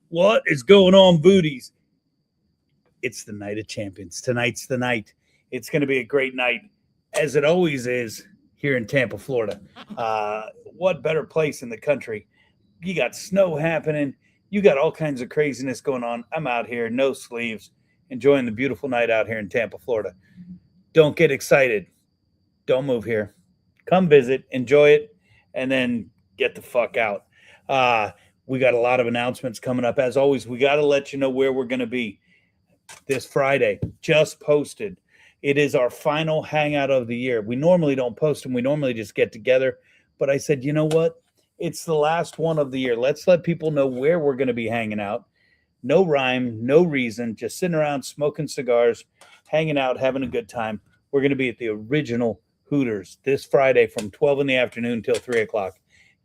What is going on, Booties? It's the night of champions. Tonight's the night. It's going to be a great night, as it always is here in Tampa, Florida. What better place in the country? You got snow happening. You got all kinds of craziness going on. I'm out here, no sleeves, enjoying the beautiful night out here in Tampa, Florida. Don't get excited. Don't move here. Come visit, enjoy it, and then get the fuck out. We got a lot of announcements coming up. As always, we got to let you know where we're going to be this Friday. Just posted. It is our final hangout of the year. We normally don't post them. We normally just get together. But I said, you know what? It's the last one of the year. Let's let people know where we're going to be hanging out. No rhyme, no reason, just sitting around smoking cigars, hanging out, having a good time. We're going to be at the original Hooters this Friday from 12 in the afternoon till 3 o'clock.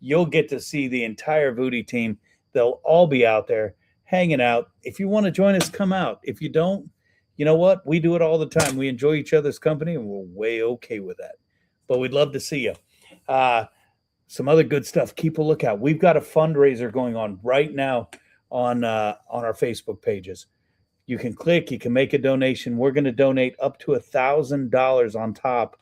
You'll get to see the entire VooDoo team. They'll all be out there hanging out. If you want to join us, come out. If you don't, you know what? We do it all the time. We enjoy each other's company, and we're way okay with that. But we'd love to see you. Some other good stuff. Keep a lookout. We've got a fundraiser going on right now on our Facebook pages. You can click. You can make a donation. We're going to donate up to $1,000 on top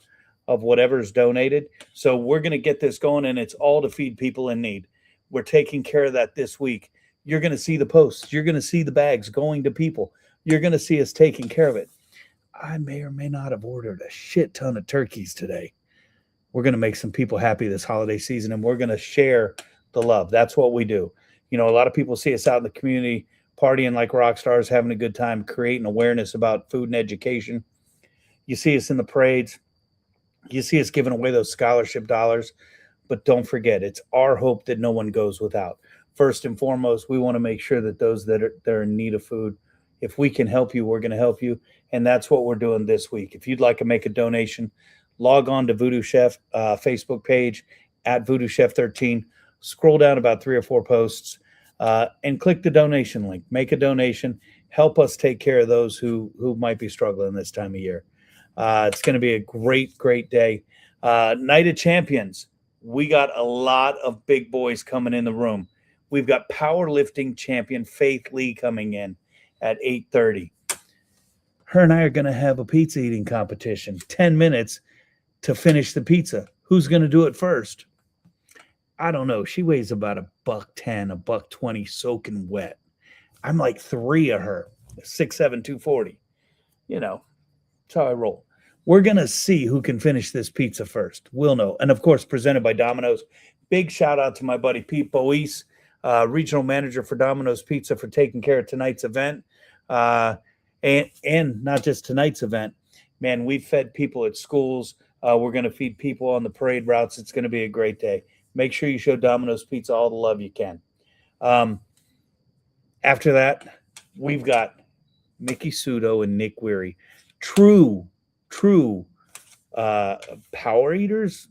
of whatever's donated. So we're going to get this going, and it's all to feed people in need. We're taking care of that this week. You're going to see the posts. You're going to see the bags going to people. You're going to see us taking care of it. I may or may not have ordered a shit ton of turkeys today. We're going to make some people happy this holiday season, and we're going to share the love. That's what we do. You know, a lot of people see us out in the community partying like rock stars, having a good time, creating awareness about food and education. You see us in the parades. You see us giving away those scholarship dollars. But don't forget, it's our hope that no one goes without. First and foremost, we want to make sure that those that are in need of food, if we can help you, we're going to help you. And that's what we're doing this week. If you'd like to make a donation, log on to VooDoo Chef Facebook page at VooDoo Chef 13. Scroll down about 3 or 4 posts and click the donation link. Make a donation. Help us take care of those who might be struggling this time of year. It's going to be a great, great day. Night of Champions. We got a lot of big boys coming in the room. We've got powerlifting champion Faith Lee coming in at 8:30. Her and I are going to have a pizza eating competition. 10 minutes to finish the pizza. Who's going to do it first? I don't know. She weighs about $110, $120 soaking wet. I'm like 3 of her, 6'7", 240. You know, that's how I roll. We're going to see who can finish this pizza first. We'll know. And, of course, presented by Domino's. Big shout-out to my buddy Pete Bois, regional manager for Domino's Pizza, for taking care of tonight's event. And not just tonight's event. Man, we've fed people at schools. We're going to feed people on the parade routes. It's going to be a great day. Make sure you show Domino's Pizza all the love you can. After that, we've got Miki, Sudo, and Nick Wehry. True power eaters,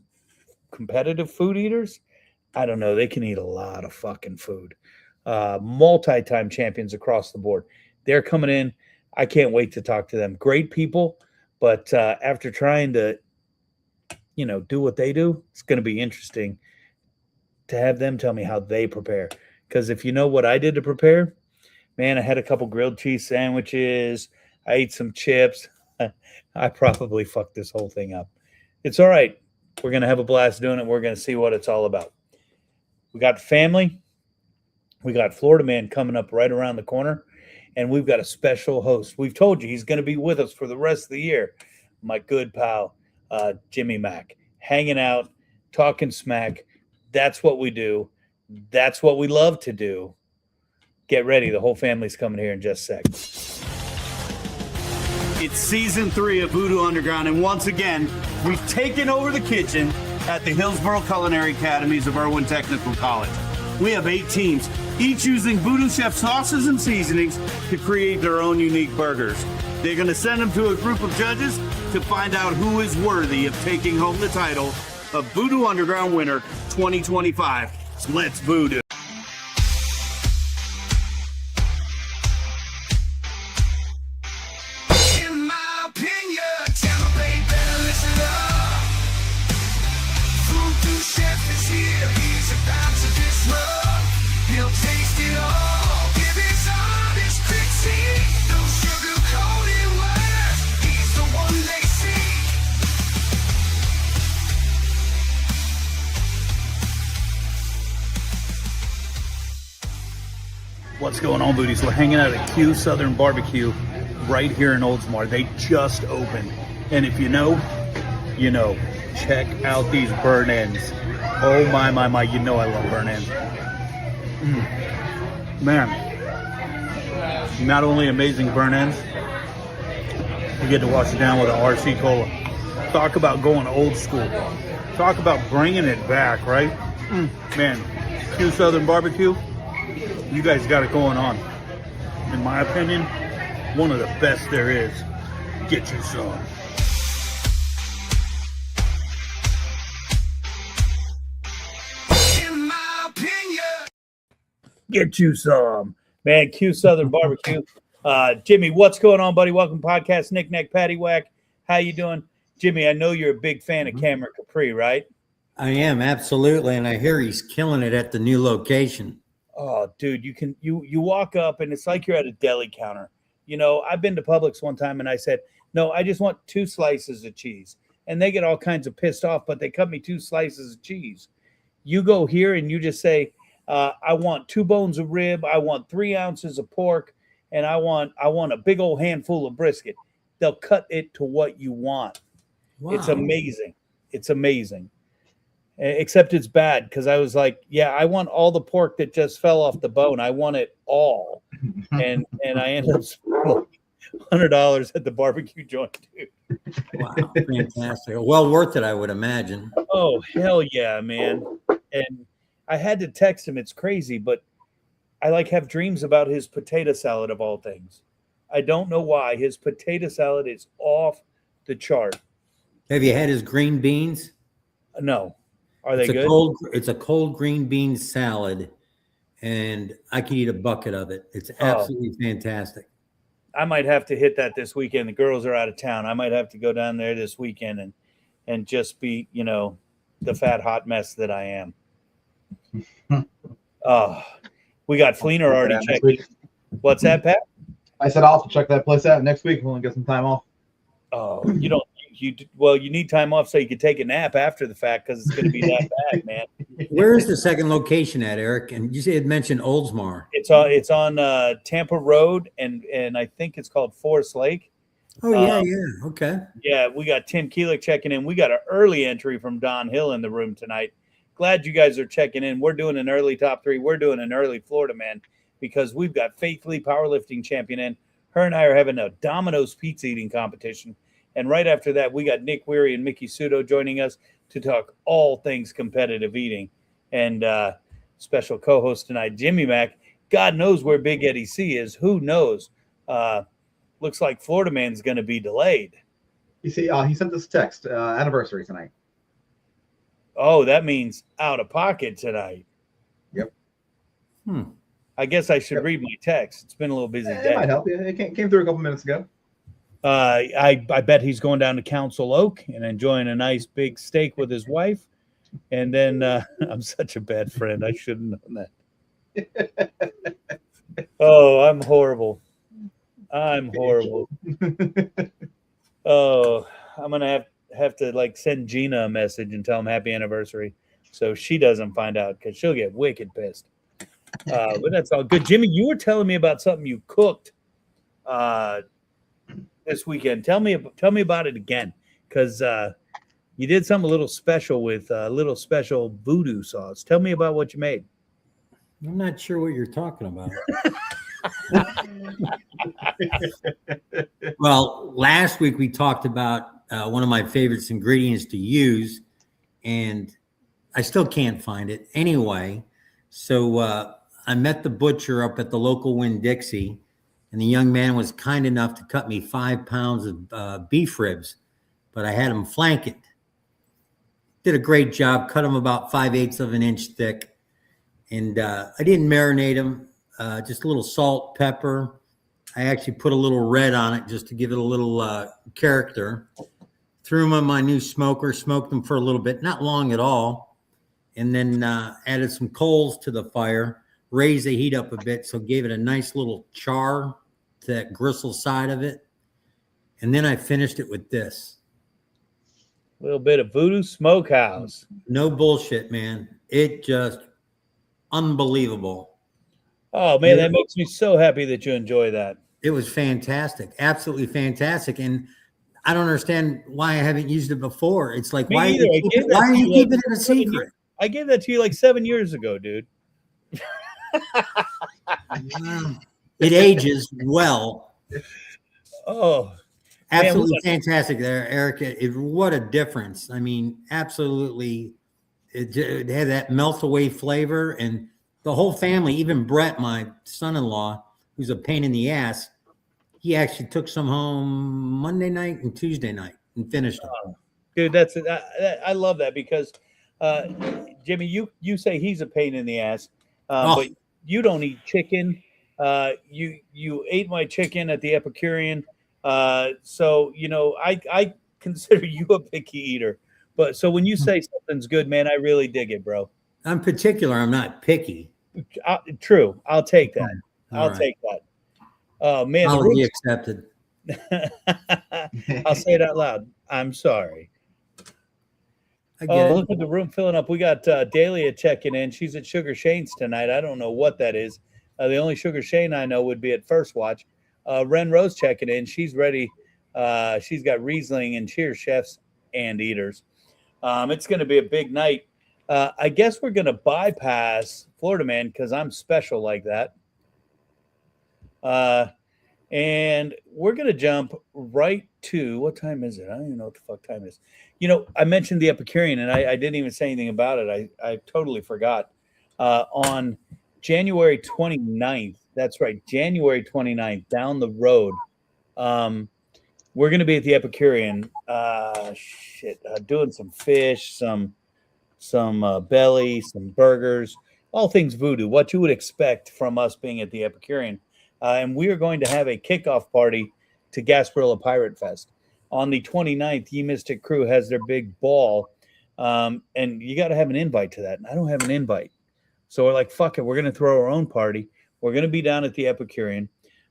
competitive food eaters. I don't know. They can eat a lot of fucking food. Multi-time champions across the board. They're coming in. I can't wait to talk to them. Great people, but after trying to, do what they do, it's going to be interesting to have them tell me how they prepare. Because if you know what I did to prepare, man, I had a couple grilled cheese sandwiches. I ate some chips. I probably fucked this whole thing up. It's all right. We're going to have a blast doing it. We're going to see what it's all about. We got family. We got Florida Man coming up right around the corner. And we've got a special host. We've told you he's going to be with us for the rest of the year. My good pal, Jimmy Mack. Hanging out, talking smack. That's what we do. That's what we love to do. Get ready. The whole family's coming here in just a sec. It's season 3 of VooDoo Underground, and once again, we've taken over the kitchen at the Hillsborough Culinary Academies of Irwin Technical College. We have 8 teams, each using VooDoo Chef sauces and seasonings to create their own unique burgers. They're going to send them to a group of judges to find out who is worthy of taking home the title of VooDoo Underground Winner 2025. So let's VooDoo. Chef is here, he's about to disrupt. He'll taste it all, give it What's going on, Voodies? We're hanging out at Q Southern Barbecue right here in Oldsmar. They just opened. And if you know, you know. Check out these burn ends. Oh, my. You know I love burn ends. Man. Not only amazing burn ends, you get to wash it down with an RC Cola. Talk about going old school. Talk about bringing it back, right? Man, Q Southern Barbecue, you guys got it going on. In my opinion, one of the best there is. Get you some. In my opinion. Get you some. Man, Q Southern Barbecue. Jimmy, what's going on, buddy? Welcome to podcast Knick Knack Paddywhack. How you doing? Jimmy, I know you're a big fan of Cameron Capri, right? I am, absolutely, and I hear he's killing it at the new location. Oh, dude, you walk up and it's like you're at a deli counter. You know, I've been to Publix one time and I said, no, I just want 2 slices of cheese. And they get all kinds of pissed off, but they cut me 2 slices of cheese. You go here and you just say, I want 2 bones of rib, I want 3 ounces of pork, and I want a big old handful of brisket. They'll cut it to what you want. Wow. It's amazing. It's amazing. Except it's bad because I was like, yeah, I want all the pork that just fell off the bone. I want it all. And I ended up spending $100 at the barbecue joint, dude. Wow, fantastic. Well worth it, I would imagine. Oh, hell yeah, man. And I had to text him. It's crazy, but I have dreams about his potato salad of all things. I don't know why. His potato salad is off the chart. Have you had his green beans? No. Are they good? It's a cold green bean salad, and I could eat a bucket of it. It's absolutely fantastic. I might have to hit that this weekend. The girls are out of town. I might have to go down there this weekend and just be, you know, the fat hot mess that I am. We got Fleener already checked. What's that, Pat? I said I'll check that place out next week. We'll get some time off. Oh, you don't. You need time off so you can take a nap after the fact because it's going to be that bad, man. Where is the second location at, Eric? And you had mentioned Oldsmar. It's on Tampa Road, and I think it's called Forest Lake. Oh yeah, okay. Yeah, we got Tim Keelik checking in. We got an early entry from Don Hill in the room tonight. Glad you guys are checking in. We're doing an early top 3. We're doing an early Florida man because we've got Faith Lee, powerlifting champion, in. Her and I are having a Domino's pizza eating competition. And right after that, we got Nick Wehry and Miki Sudo joining us to talk all things competitive eating. And special co-host tonight, Jimmy Mack. God knows where Big Eddie C is. Who knows? Looks like Florida Man's going to be delayed. You see, he sent this text, anniversary tonight. Oh, that means out of pocket tonight. Yep. I guess I should read my text. It's been a little busy day. It might help you. It came through a couple minutes ago. I bet he's going down to Council Oak and enjoying a nice big steak with his wife. And then I'm such a bad friend. I should have known that. Oh, I'm horrible. I'm horrible. Oh, I'm going to have to send Gina a message and tell him happy anniversary so she doesn't find out because she'll get wicked pissed. But that's all good. Jimmy, you were telling me about something you cooked this weekend. Tell me about it again, because you did something a little special with a little special voodoo sauce. Tell me about what you made. I'm not sure what you're talking about. Well, last week we talked about one of my favorite ingredients to use, and I still can't find it. Anyway, so I met the butcher up at the local Winn-Dixie, and the young man was kind enough to cut me 5 pounds of beef ribs, but I had him flank it. Did a great job, cut them about 5/8 of an inch thick. And I didn't marinate them, just a little salt, pepper. I actually put a little red on it just to give it a little character. Threw them in my new smoker, smoked them for a little bit, not long at all. And then added some coals to the fire, raised the heat up a bit, so gave it a nice little char to that gristle side of it. And then I finished it with this. A little bit of Voodoo Smokehouse. No bullshit, man. It just unbelievable. Oh man, that makes me so happy that you enjoy that. It was fantastic, absolutely fantastic, and I don't understand why I haven't used it before. It's like, Me why either. why are you keeping it a secret? I gave that to you like 7 years ago, dude. It ages well. Oh, Absolutely fantastic there, Eric. What a difference. I mean, absolutely. It had that melt away flavor, and the whole family, even Brett, my son-in-law, who's a pain in the ass, he actually took some home Monday night and Tuesday night and finished them. dude, I love that because Jimmy, you say he's a pain in the ass, but you don't eat chicken. You ate my chicken at the Epicurean, so you know I consider you a picky eater. But so when you say something's good, man, I really dig it, bro. I'm particular. I'm not picky. True, I'll take that. I'll take that. Oh man, apology accepted. I'll say it out loud. I'm sorry. Look at the room filling up. We got Dahlia checking in. She's at Sugar Shane's tonight. I don't know what that is. The only Sugar Shane I know would be at First Watch. Ren Rose checking in. She's ready. She's got Riesling and cheers, chefs and eaters. It's going to be a big night. I guess we're going to bypass Florida Man because I'm special like that. And we're going to jump right to, what time is it? I don't even know what the fuck time it is. You know, I mentioned the Epicurean, and I didn't even say anything about it. I totally forgot. On January 29th, that's right, January 29th, down the road, we're going to be at the Epicurean, doing some fish, some belly, some burgers, all things voodoo, what you would expect from us being at the Epicurean. And we are going to have a kickoff party to Gasparilla Pirate Fest. On the 29th, Ye Mystic Crew has their big ball, and you got to have an invite to that. And I don't have an invite. So we're like, fuck it, we're going to throw our own party. We're going to be down at the Epicurean.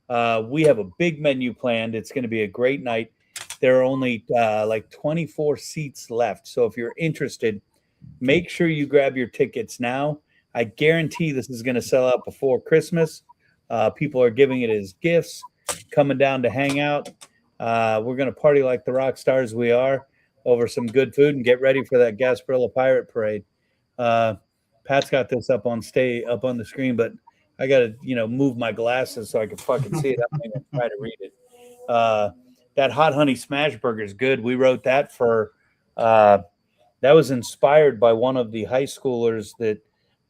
We have a big menu planned. It's going to be a great night. There are only like 24 seats left. So if you're interested, make sure you grab your tickets now. I guarantee this is going to sell out before Christmas. People are giving it as gifts, coming down to hang out. We're going to party like the rock stars we are over some good food and get ready for that Gasparilla Pirate Parade. Pat's got this up on the screen, but I got to, move my glasses so I can fucking see it. I'm going to try to read it. That Hot Honey Smash Burger is good. We wrote that that was inspired by one of the high schoolers that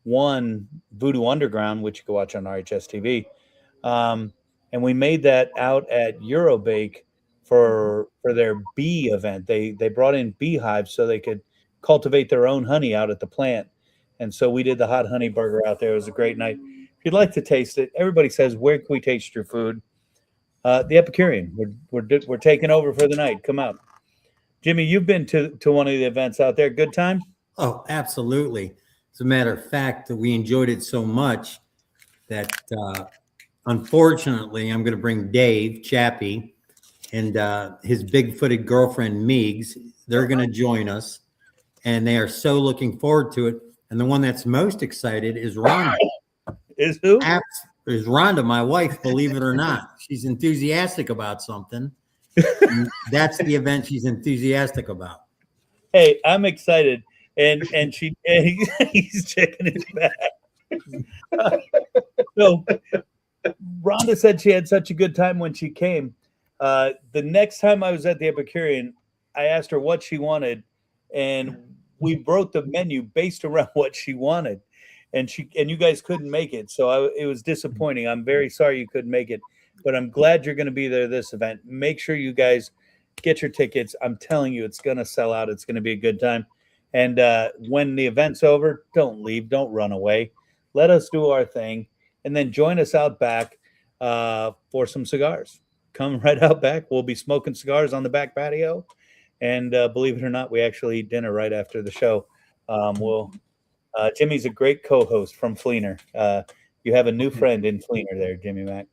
won VooDoo Underground, which you can watch on RHS TV. And we made that out at Eurobake for their bee event. They brought in beehives so they could cultivate their own honey out at the plant. And so we did the hot honey burger out there. It was a great night. If you'd like to taste it, everybody says, where can we taste your food? The Epicurean. We're taking over for the night. Come out. Jimmy, you've been to one of the events out there. Good time? Oh, absolutely. As a matter of fact, we enjoyed it so much that unfortunately, I'm going to bring Dave Chappie and his big-footed girlfriend, Meigs. They're going to join us, and they are so looking forward to it. And the one that's most excited is Rhonda. Is who? Is Rhonda, my wife, believe it or not. She's enthusiastic about something. That's the event she's enthusiastic about. Hey, I'm excited. And he's checking his back. So Rhonda said she had such a good time when she came. The next time I was at the Epicurean, I asked her what she wanted, and we wrote the menu based around what she wanted. And you guys couldn't make it, so it was disappointing. I'm very sorry you couldn't make it, but I'm glad you're going to be there this event. Make sure you guys get your tickets. I'm telling you, it's going to sell out. It's going to be a good time. And when the event's over, don't leave, don't run away. Let us do our thing, and then join us out back for some cigars. Come right out back. We'll be smoking cigars on the back patio, and believe it or not, we actually eat dinner right after the show. Jimmy's a great co-host from Fleener. You have a new friend in Fleener there, Jimmy Mac.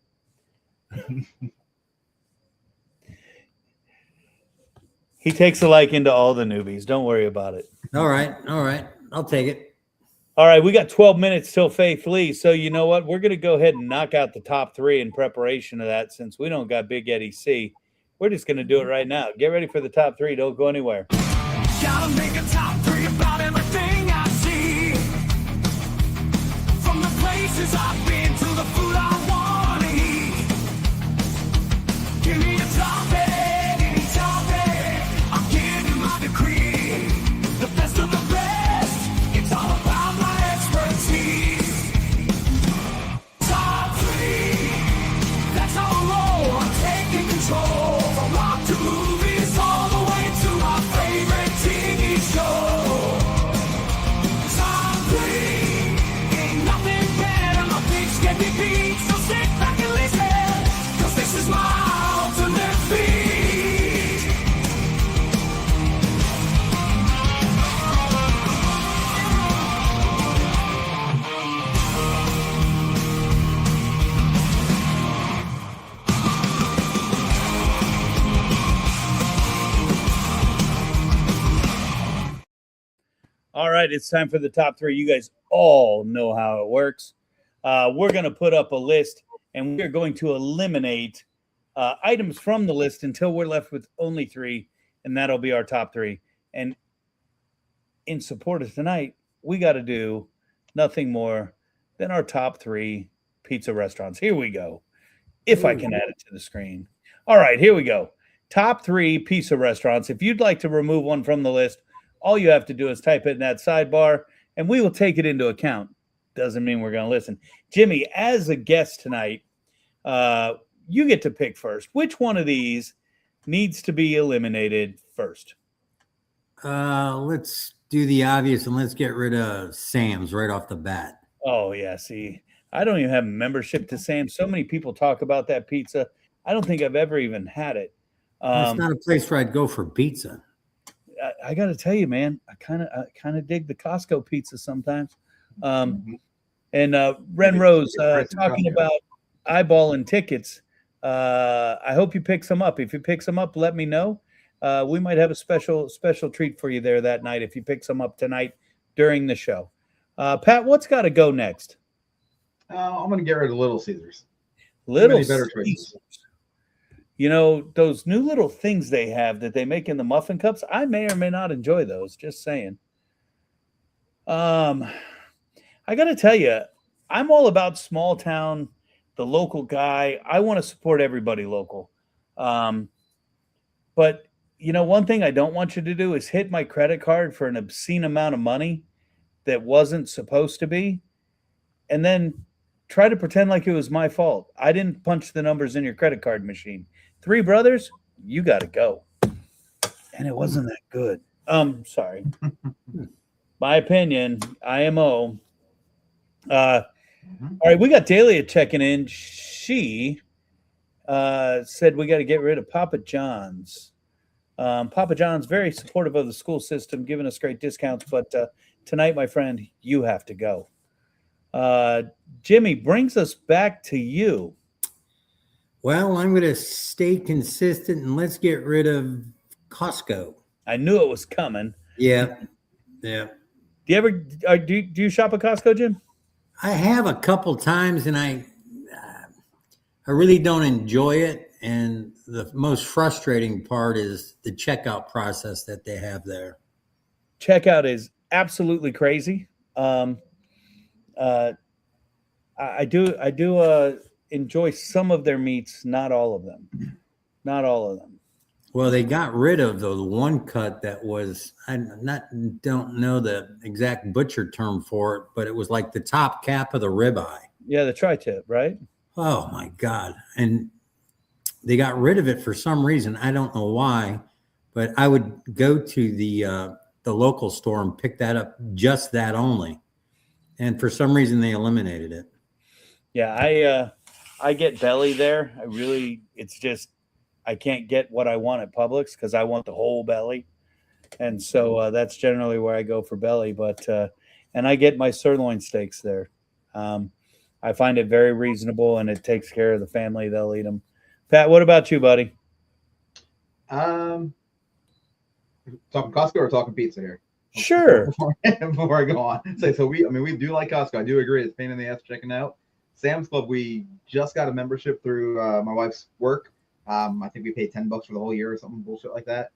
He takes a liking to all the newbies. Don't worry about it. All right. I'll take it. All right, we got 12 minutes till Faith Lee. So you know what? We're going to go ahead and knock out the top 3 in preparation of that since we don't got Big Eddie C. We're just going to do it right now. Get ready for the top 3. Don't go anywhere. Gotta make a top 3 about everything I see. From the places I've been to the food I want to eat. Give me a topic, any topic. I'll give you my decree. The best of the best. It's all about my expertise. Top 3. That's how I roll. I'm taking control. From rock to movies, all the way to my favorite TV show. Top 3. Ain't nothing better. My pitch can be beat. So sit back and listen. 'Cause this is my ultimate beat. All right, it's time for the top 3. You guys all know how it works. We're going to put up a list, and we're going to eliminate items from the list until we're left with only 3, and that'll be our top 3. And in support of tonight, we got to do nothing more than our top 3 pizza restaurants. Here we go. If I can add it to the screen. All right, here we go. Top 3 pizza restaurants. If you'd like to remove one from the list, all you have to do is type it in that sidebar, and we will take it into account. Doesn't mean we're going to listen. Jimmy, as a guest tonight, you get to pick first. Which one of these needs to be eliminated first? Let's do the obvious and let's get rid of Sam's right off the bat. Oh, yeah. See, I don't even have membership to Sam's. So many people talk about that pizza. I don't think I've ever even had it. It's not a place where I'd go for pizza. I got to tell you, man, I kind of dig the Costco pizza sometimes. And Ren Rose talking about eyeballing tickets. I hope you pick some up. If you pick some up, let me know. We might have a special treat for you there that night if you pick some up tonight during the show. Pat, what's got to go next? I'm going to get rid of Little Caesars. Little better Caesars. choices. You know, those new little things they have that they make in the muffin cups, I may or may not enjoy those, just saying. I got to tell you, I'm all about small town, the local guy. I want to support everybody local. But, you know, one thing I don't want you to do is hit my credit card for an obscene amount of money that wasn't supposed to be, and then try to pretend like it was my fault. I didn't punch the numbers in your credit card machine. 3 Brothers, you got to go. And it wasn't that good. Sorry. My opinion, IMO. All right, we got Dahlia checking in. She said we got to get rid of Papa John's. Papa John's very supportive of the school system, giving us great discounts. But tonight, my friend, you have to go. Jimmy, brings us back to you. Well, I'm going to stay consistent and let's get rid of Costco. I knew it was coming. Yeah. Do you ever do you shop at Costco, Jim? I have a couple times, and I really don't enjoy it. And the most frustrating part is the checkout process that they have there. Checkout is absolutely crazy. I do enjoy some of their meats, not all of them. Not all of them. Well, they got rid of the one cut that was, I don't know the exact butcher term for it, but it was like the top cap of the ribeye. Yeah, the tri-tip, right? Oh my God. And they got rid of it for some reason. I don't know why, but I would go to the local store and pick that up, just that only. And for some reason they eliminated it. Yeah, I get belly there. It's just, I can't get what I want at Publix because I want the whole belly. And so that's generally where I go for belly. But, and I get my sirloin steaks there. I find it very reasonable and it takes care of the family. They'll eat them. Pat, what about you, buddy? Talking Costco or talking pizza here? Sure. Before I go on, so we do like Costco. I do agree. It's a pain in the ass checking out. Sam's Club, we just got a membership through my wife's work. I think we paid $10 for the whole year or something bullshit like that.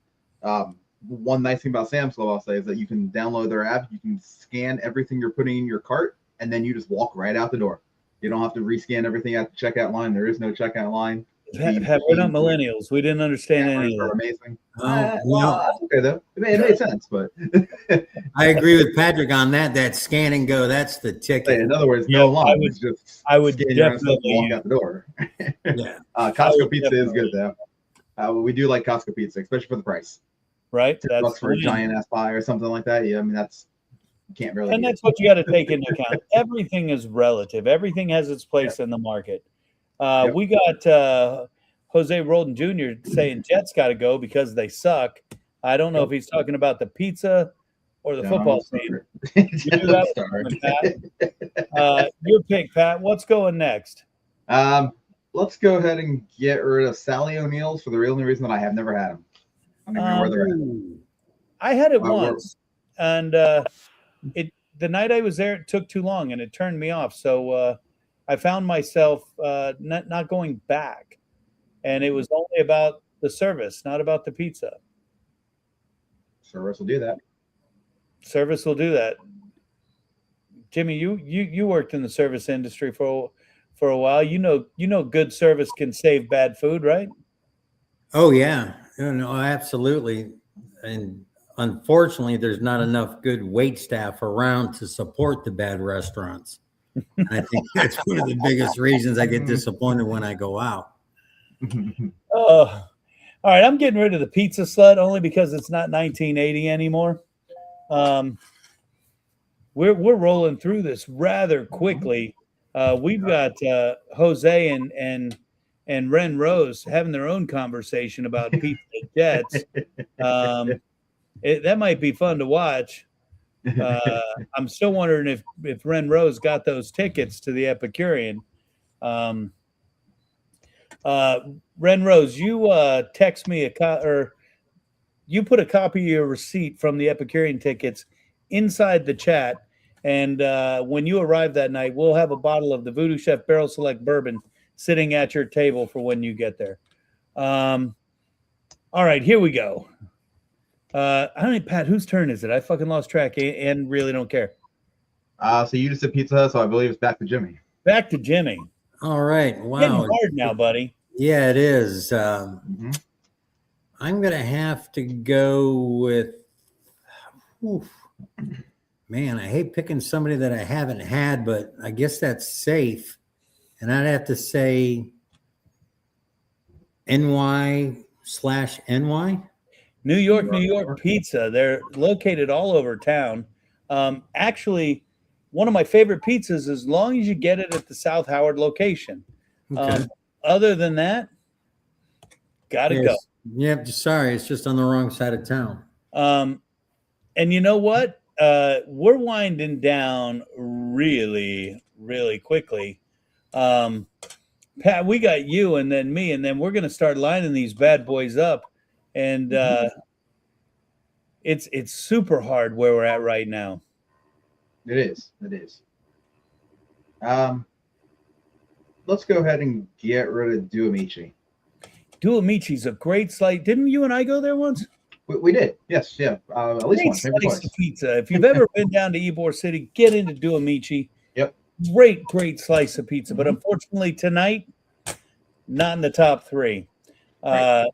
One nice thing about Sam's Club, I'll say, is that you can download their app. You can scan everything you're putting in your cart, and then you just walk right out the door. You don't have to rescan everything at the checkout line. There is no checkout line. We're not millennials. We didn't understand any of Are that. amazing. Well, That's okay though. It made sense, but I agree with Patrick on that. That scan and go, that's the ticket. in other words, no line. I would scan your own stuff definitely and walk out the door. Yeah. Costco pizza is good though. We do like Costco pizza, especially for the price. Right? $10 for a giant ass pie or something like that. Yeah, I mean that's you can't really. And that's what you got to take into account. Everything is relative. Everything has its place in the market. We got Jose Roldan Jr. saying Jets got to go because they suck. I don't know if he's talking about the pizza or the football team. Your pick, Pat. What's going next? Let's go ahead and get rid of Sally O'Neill's for the only reason that I have never had them. I don't even know where they're at. I had it once, and the night I was there, it took too long, and it turned me off. So I found myself not going back, and it was only about the service, not about the pizza. Service will do that. Service will do that. Jimmy, you worked in the service industry for a while. You know, good service can save bad food, right? Oh yeah, no, absolutely. And unfortunately, there's not enough good wait staff around to support the bad restaurants. And I think that's one of the biggest reasons I get disappointed when I go out. All right, I'm getting rid of the pizza slut only because it's not 1980 anymore. We're rolling through this rather quickly. We've got Jose and Ren Rose having their own conversation about pizza Jets. That might be fun to watch. I'm still wondering if Ren Rose got those tickets to the Epicurean. Ren Rose, you text me or you put a copy of your receipt from the Epicurean tickets inside the chat, and when you arrive that night, we'll have a bottle of the VooDoo Chef Barrel Select Bourbon sitting at your table for when you get there. All right, here we go. I don't know, Pat, whose turn is it? I fucking lost track and really don't care. So you just said Pizza Hut, so I believe it's back to Jimmy. Back to Jimmy. All right. Wow. Getting hard now, buddy. Yeah, it is. I'm going to have to go with, man, I hate picking somebody that I haven't had, but I guess that's safe. And I'd have to say NY/NY. New York pizza. They're located all over town. Actually, one of my favorite pizzas, as long as you get it at the South Howard location. Okay. Other than that, gotta go. Yeah, sorry, it's just on the wrong side of town. And you know what? We're winding down really, really quickly. Pat, we got you and then me, and then we're gonna start lining these bad boys up. And it's super hard where we're at right now. It is. Let's go ahead and get rid of Duamici. Duamici's a great slice. Didn't you and I go there once? We did. Yes. Yeah. At least Great once, maybe slice twice. of pizza. If you've ever been down to Ybor City, get into Duamici. Yep. Great slice of pizza. But unfortunately tonight, not in the top three. Right.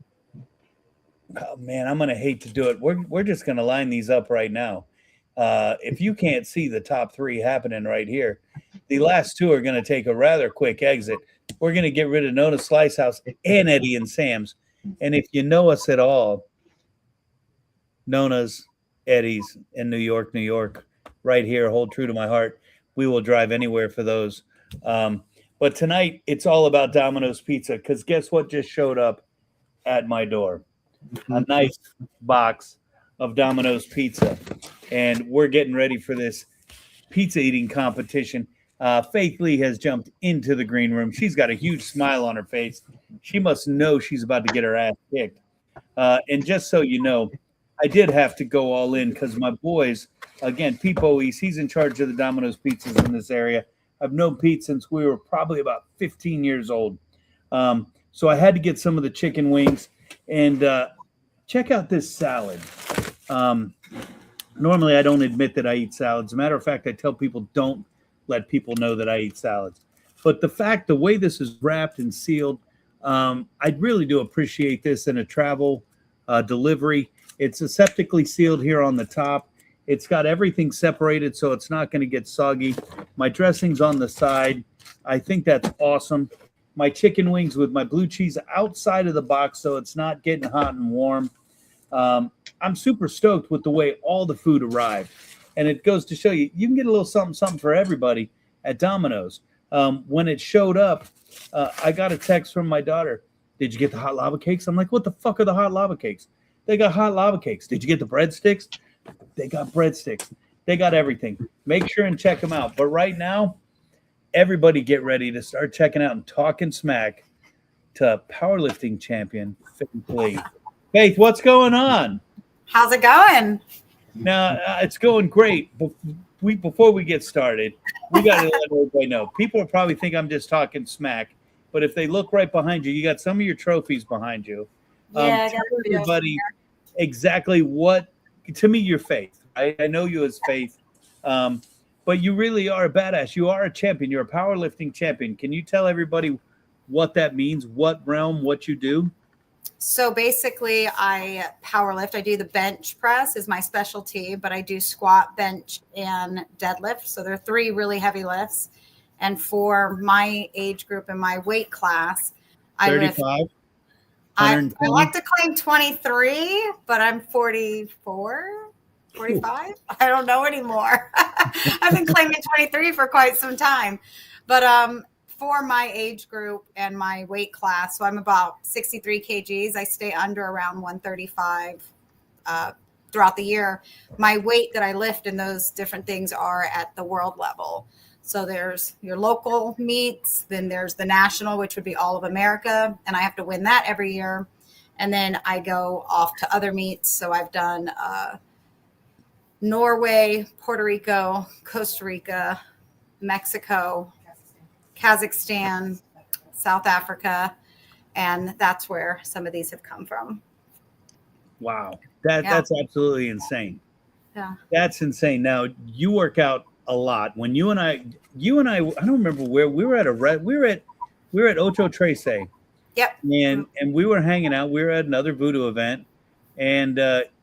Oh man, I'm gonna hate to do it. We're just gonna line these up right now. If you can't see the top three happening right here, the last two are gonna take a rather quick exit. We're gonna get rid of Nona's Slice House and Eddie and Sam's. And if you know us at all, Nona's, Eddie's, and New York, right here, hold true to my heart. We will drive anywhere for those. But tonight, it's all about Domino's Pizza, because guess what just showed up at my door? A nice box of Domino's Pizza. And we're getting ready for this pizza eating competition. Faith Lee has jumped into the green room. She's got a huge smile on her face. She must know she's about to get her ass kicked. And just so you know, I did have to go all in because my boys, again, Pete Bowies, he's in charge of the Domino's pizzas in this area. I've known Pete since we were probably about 15 years old. So I had to get some of the chicken wings. And check out this salad. Normally, I don't admit that I eat salads. As a matter of fact, I tell people don't let people know that I eat salads. But the way this is wrapped and sealed, I really do appreciate this in a travel delivery. It's aseptically sealed here on the top. It's got everything separated, so it's not going to get soggy. My dressing's on the side. I think that's awesome. My chicken wings with my blue cheese outside of the box, so it's not getting hot and warm. I'm super stoked with the way all the food arrived. And it goes to show you, you can get a little something for everybody at Domino's. When it showed up, I got a text from my daughter. Did you get the hot lava cakes? I'm like, what the fuck are the hot lava cakes? They got hot lava cakes. Did you get the breadsticks? They got breadsticks. They got everything. Make sure and check them out. But right now, everybody get ready to start checking out and talking smack to powerlifting champion Faith Lee. Faith, what's going on? How's it going? Now, it's going great. Before we get started, we got to let everybody know. People will probably think I'm just talking smack, but if they look right behind you, you got some of your trophies behind you. Yeah, tell everybody exactly what, to me, you're Faith. I know you as Faith, but you really are a badass. You are a champion. You're a powerlifting champion. Can you tell everybody what that means, what realm, what you do? So basically, I powerlift. I do the bench press is my specialty, but I do squat, bench, and deadlift. So there are 3 really heavy lifts. And for my age group and my weight class, I 35? I like to claim 23, but I'm 44, 45. I don't know anymore. I've been claiming 23 for quite some time. But for my age group and my weight class, so I'm about 63 kgs. I stay under around 135 throughout the year. My weight that I lift in those different things are at the world level. So there's your local meets, then there's the national, which would be all of America, and I have to win that every year. And then I go off to other meets. So I've done Norway, Puerto Rico, Costa Rica, Mexico, Kazakhstan, South Africa, and that's where some of these have come from. Wow. That's absolutely insane. Yeah. That's insane. Now, you work out a lot. When you and I don't remember where we were at we were at Ocho Tres. Yep. And we were hanging out. We were at another VooDoo event, and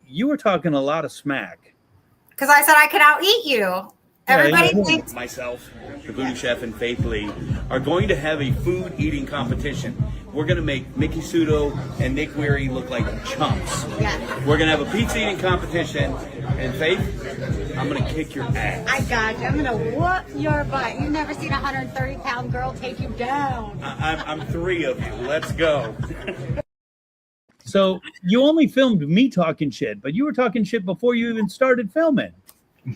you were talking a lot of smack. Because I said I could out-eat you. Everybody thinks Myself, the VooDoo Chef, and Faith Lee are going to have a food eating competition. We're going to make Miki, Sudo, and Nick Wehry look like chumps. Yeah. We're going to have a pizza eating competition. And Faith, I'm going to kick your ass. I got you. I'm gonna whoop your butt. You've never seen a 130-pound girl take you down. I'm 3 of you. Let's go. So you only filmed me talking shit, but you were talking shit before you even started filming.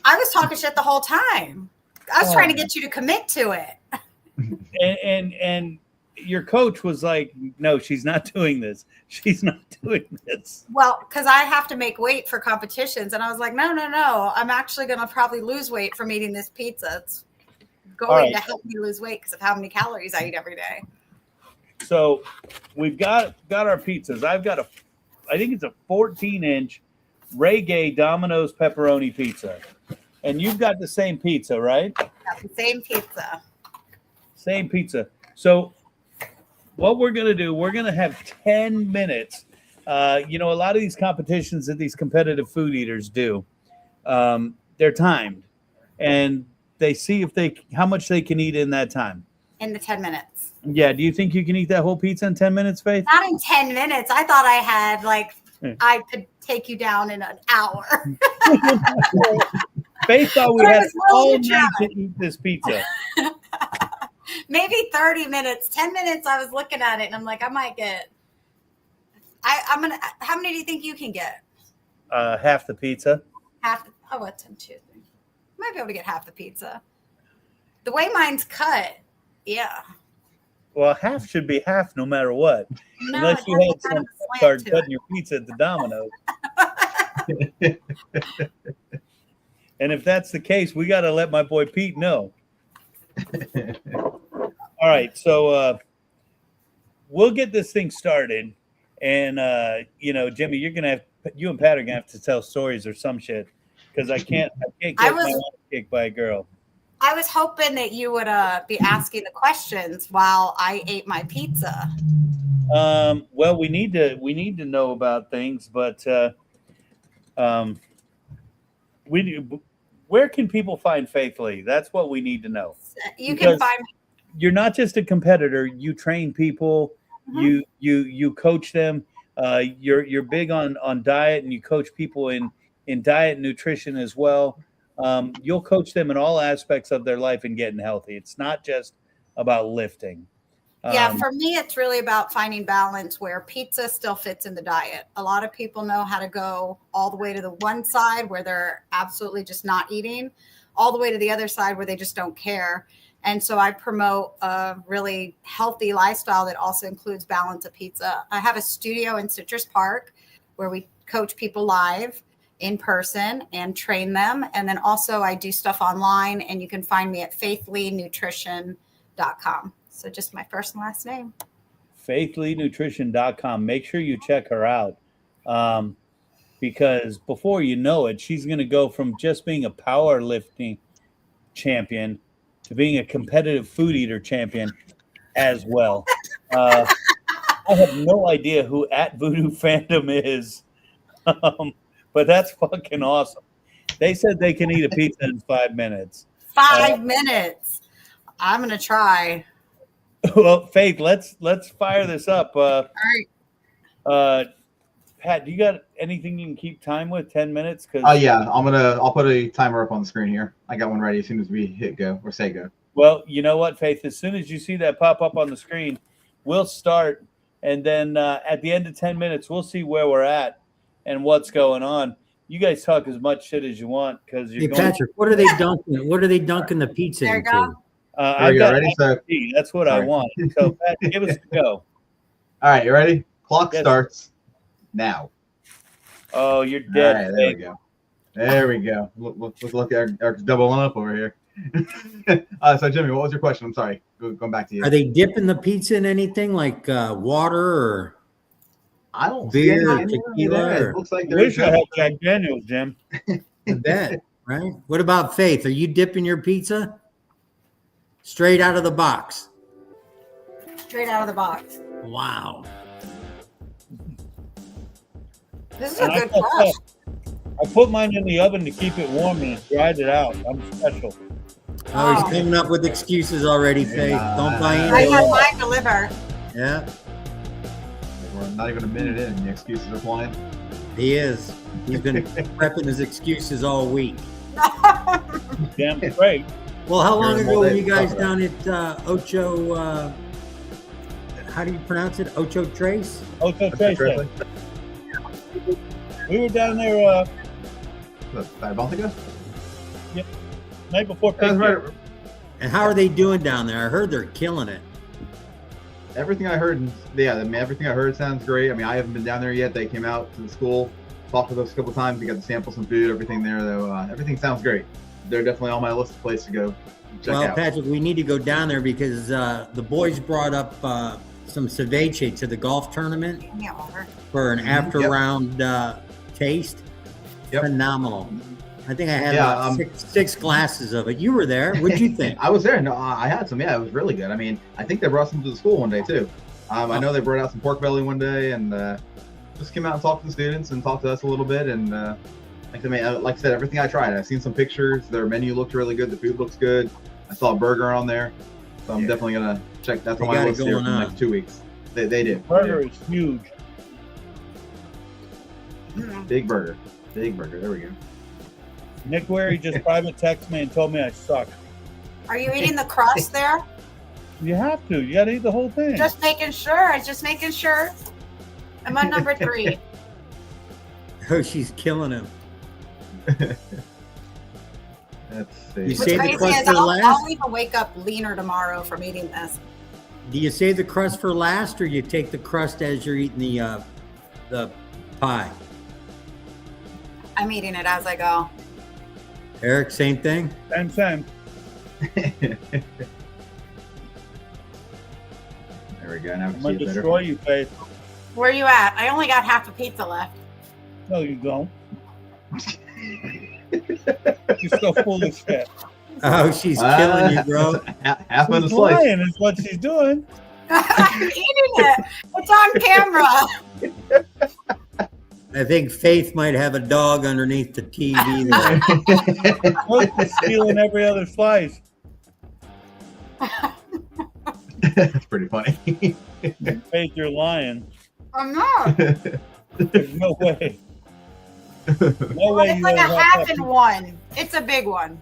I was talking shit the whole time. I was trying to get you to commit to it. And your coach was like, no, she's not doing this. She's not doing this. Well, because I have to make weight for competitions. And I was like, no. I'm actually going to probably lose weight from eating this pizza. It's going to help me lose weight because of how many calories I eat every day. So we've got our pizzas. I think it's a 14-inch Reggae Domino's pepperoni pizza. And you've got the same pizza, right? Got the same pizza. Same pizza. So what we're going to do, we're going to have 10 minutes. A lot of these competitions that these competitive food eaters do, they're timed. And they see how much they can eat in that time. In the 10 minutes. Yeah. Do you think you can eat that whole pizza in 10 minutes, Faith? Not in 10 minutes. I thought I had I could take you down in an hour. Faith thought we had all night to eat this pizza. Maybe 30 minutes, 10 minutes. I was looking at it and I'm like, I might get, how many do you think you can get? Half the pizza. What's 10, 2, 3? Might be able to get half the pizza. The way mine's cut. Yeah. Well, half should be half no matter what. No, unless you had some start cutting your pizza at the Domino's. And if that's the case, we got to let my boy Pete know. All right, so we'll get this thing started, and Jimmy, you and Pat are gonna have to tell stories or some shit because I can't get my ass kicked by a girl. I was hoping that you would be asking the questions while I ate my pizza. Well, we need to know about things, but where can people find Faith Lee? That's what we need to know. You can find me. You're not just a competitor. You train people. Mm-hmm. You coach them. You're big on diet, and you coach people in diet and nutrition as well. You'll coach them in all aspects of their life and getting healthy. It's not just about lifting. Yeah, for me, it's really about finding balance where pizza still fits in the diet. A lot of people know how to go all the way to the one side where they're absolutely just not eating, all the way to the other side where they just don't care. And so I promote a really healthy lifestyle that also includes balance of pizza. I have a studio in Citrus Park where we coach people live in person and train them. And then also I do stuff online, and you can find me at faithleenutrition.com. So just my first and last name. faithleenutrition.com. Make sure you check her out. Because before you know it, she's going to go from just being a powerlifting champion to being a competitive food eater champion as well. I have no idea who at VooDoo Fandom is, but that's fucking awesome. They said they can eat a pizza in 5 minutes. 5 minutes. I'm going to try. Well, Faith, let's fire this up. All right. Pat, do you got anything you can keep time with? 10 minutes? Yeah, I'll put a timer up on the screen here. I got one ready as soon as we hit go or say go. Well, you know what, Faith? As soon as you see that pop up on the screen, we'll start, and then at the end of 10 minutes, we'll see where we're at and what's going on. You guys talk as much shit as you want because you're Patrick, what are they dunking? What are they dunking the pizza there into? go. I got ready. That's what I want. So, Pat, give us a go. All right, you ready? Clock starts now. Oh, you're dead. All right, there we go. There we go. Look, Eric's doubling up over here. So, Jimmy, what was your question? I'm sorry. Going back to you. Are they dipping the pizza in anything like water or I don't beer or see tequila? it looks like Wish I had Jack Daniels, Jim. I bet, right? What about Faith? Are you dipping your pizza? Straight out of the box. Straight out of the box. Wow. This is a good crush. I put mine in the oven to keep it warm and it dried it out. I'm special. Oh, he's coming up with excuses already, Faith. Don't buy I into had it. mine delivered. Yeah, We're not even a minute in, and the excuses are flying. he is. He's been prepping his excuses all week. Damn great. Well, how long Here, ago well, were you they- guys down at Ocho? How do you pronounce it? Ocho Trace? Okay, Tracy. We were down there Diabolica? night before That's picnic. right. And how are they doing down there? I heard they're killing it. Everything I heard, everything I heard sounds great. I mean, I haven't been down there yet. They came out to the school, talked with us a couple times. We got to sample some food, everything there, though. Everything sounds great. They're definitely on my list of places to go check Well, out. Patrick, we need to go down there because the boys brought up some ceviche to the golf tournament Yeah, water. for an after Yep. round taste. Yep. Phenomenal. I think I had Yeah, about six glasses of it. You were there. What'd you think? I was there. No, I had some. Yeah, it was really good. I mean, I think they brought some to the school one day too. I know they brought out some pork belly one day and just came out and talked to the students and talked to us a little bit. And like I said, everything I tried. I've seen some pictures. Their menu looked really good. The food looks good. I saw a burger on there, so I'm definitely gonna check. That's They on my got it list here for going the on. next 2 weeks. They did. Burger is huge. Big burger. Big burger. There we go. Nick Wehry just private texted me and told me I suck. Are you eating the crust there? You have to. You got to eat the whole thing. Just making sure. Just making sure. I'm on number 3. Oh, she's killing him. Let's see. You What's save the crazy crust is for I'll last? even wake up leaner tomorrow from eating this. Do you save the crust for last, or you take the crust as you're eating the pie? I'm eating it as I go. Eric, same thing? Same. There we go. Now we I'm can gonna see it destroy better. you, Faith. Where are you at? I only got half a pizza left. No, you don't. You're so full of shit. Oh, she's killing you, bro. Half of the She's slice. lying is what she's doing. I'm eating it. It's on camera. I think Faith might have a dog underneath the TV there. Look, she's stealing every other slice. That's pretty funny. Faith, you're lying. I'm not. There's no way. No Well, way it's you like ate a half that in pizza. one. It's a big one.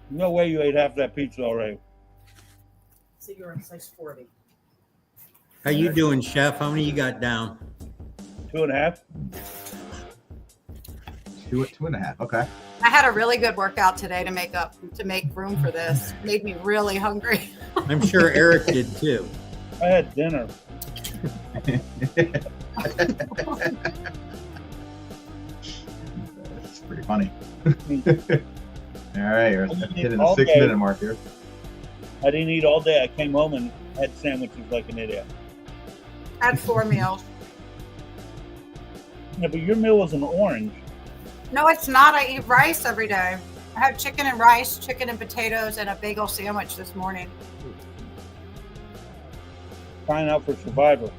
No way you ate half that pizza already. So you're on size 40. How you doing, Chef? How many you got down? 2.5. 2.5. Okay. I had a really good workout today to make room for this. Made me really hungry. I'm sure Eric did too. I had dinner. That's pretty funny. All right, we're hitting the All 6 day. minute mark here. I didn't eat all day. I came home and had sandwiches like an idiot. I had 4 meals. Yeah, but your meal was an orange. No, it's not. I eat rice every day. I had chicken and rice, chicken and potatoes, and a bagel sandwich this morning. Trying out for Survivor.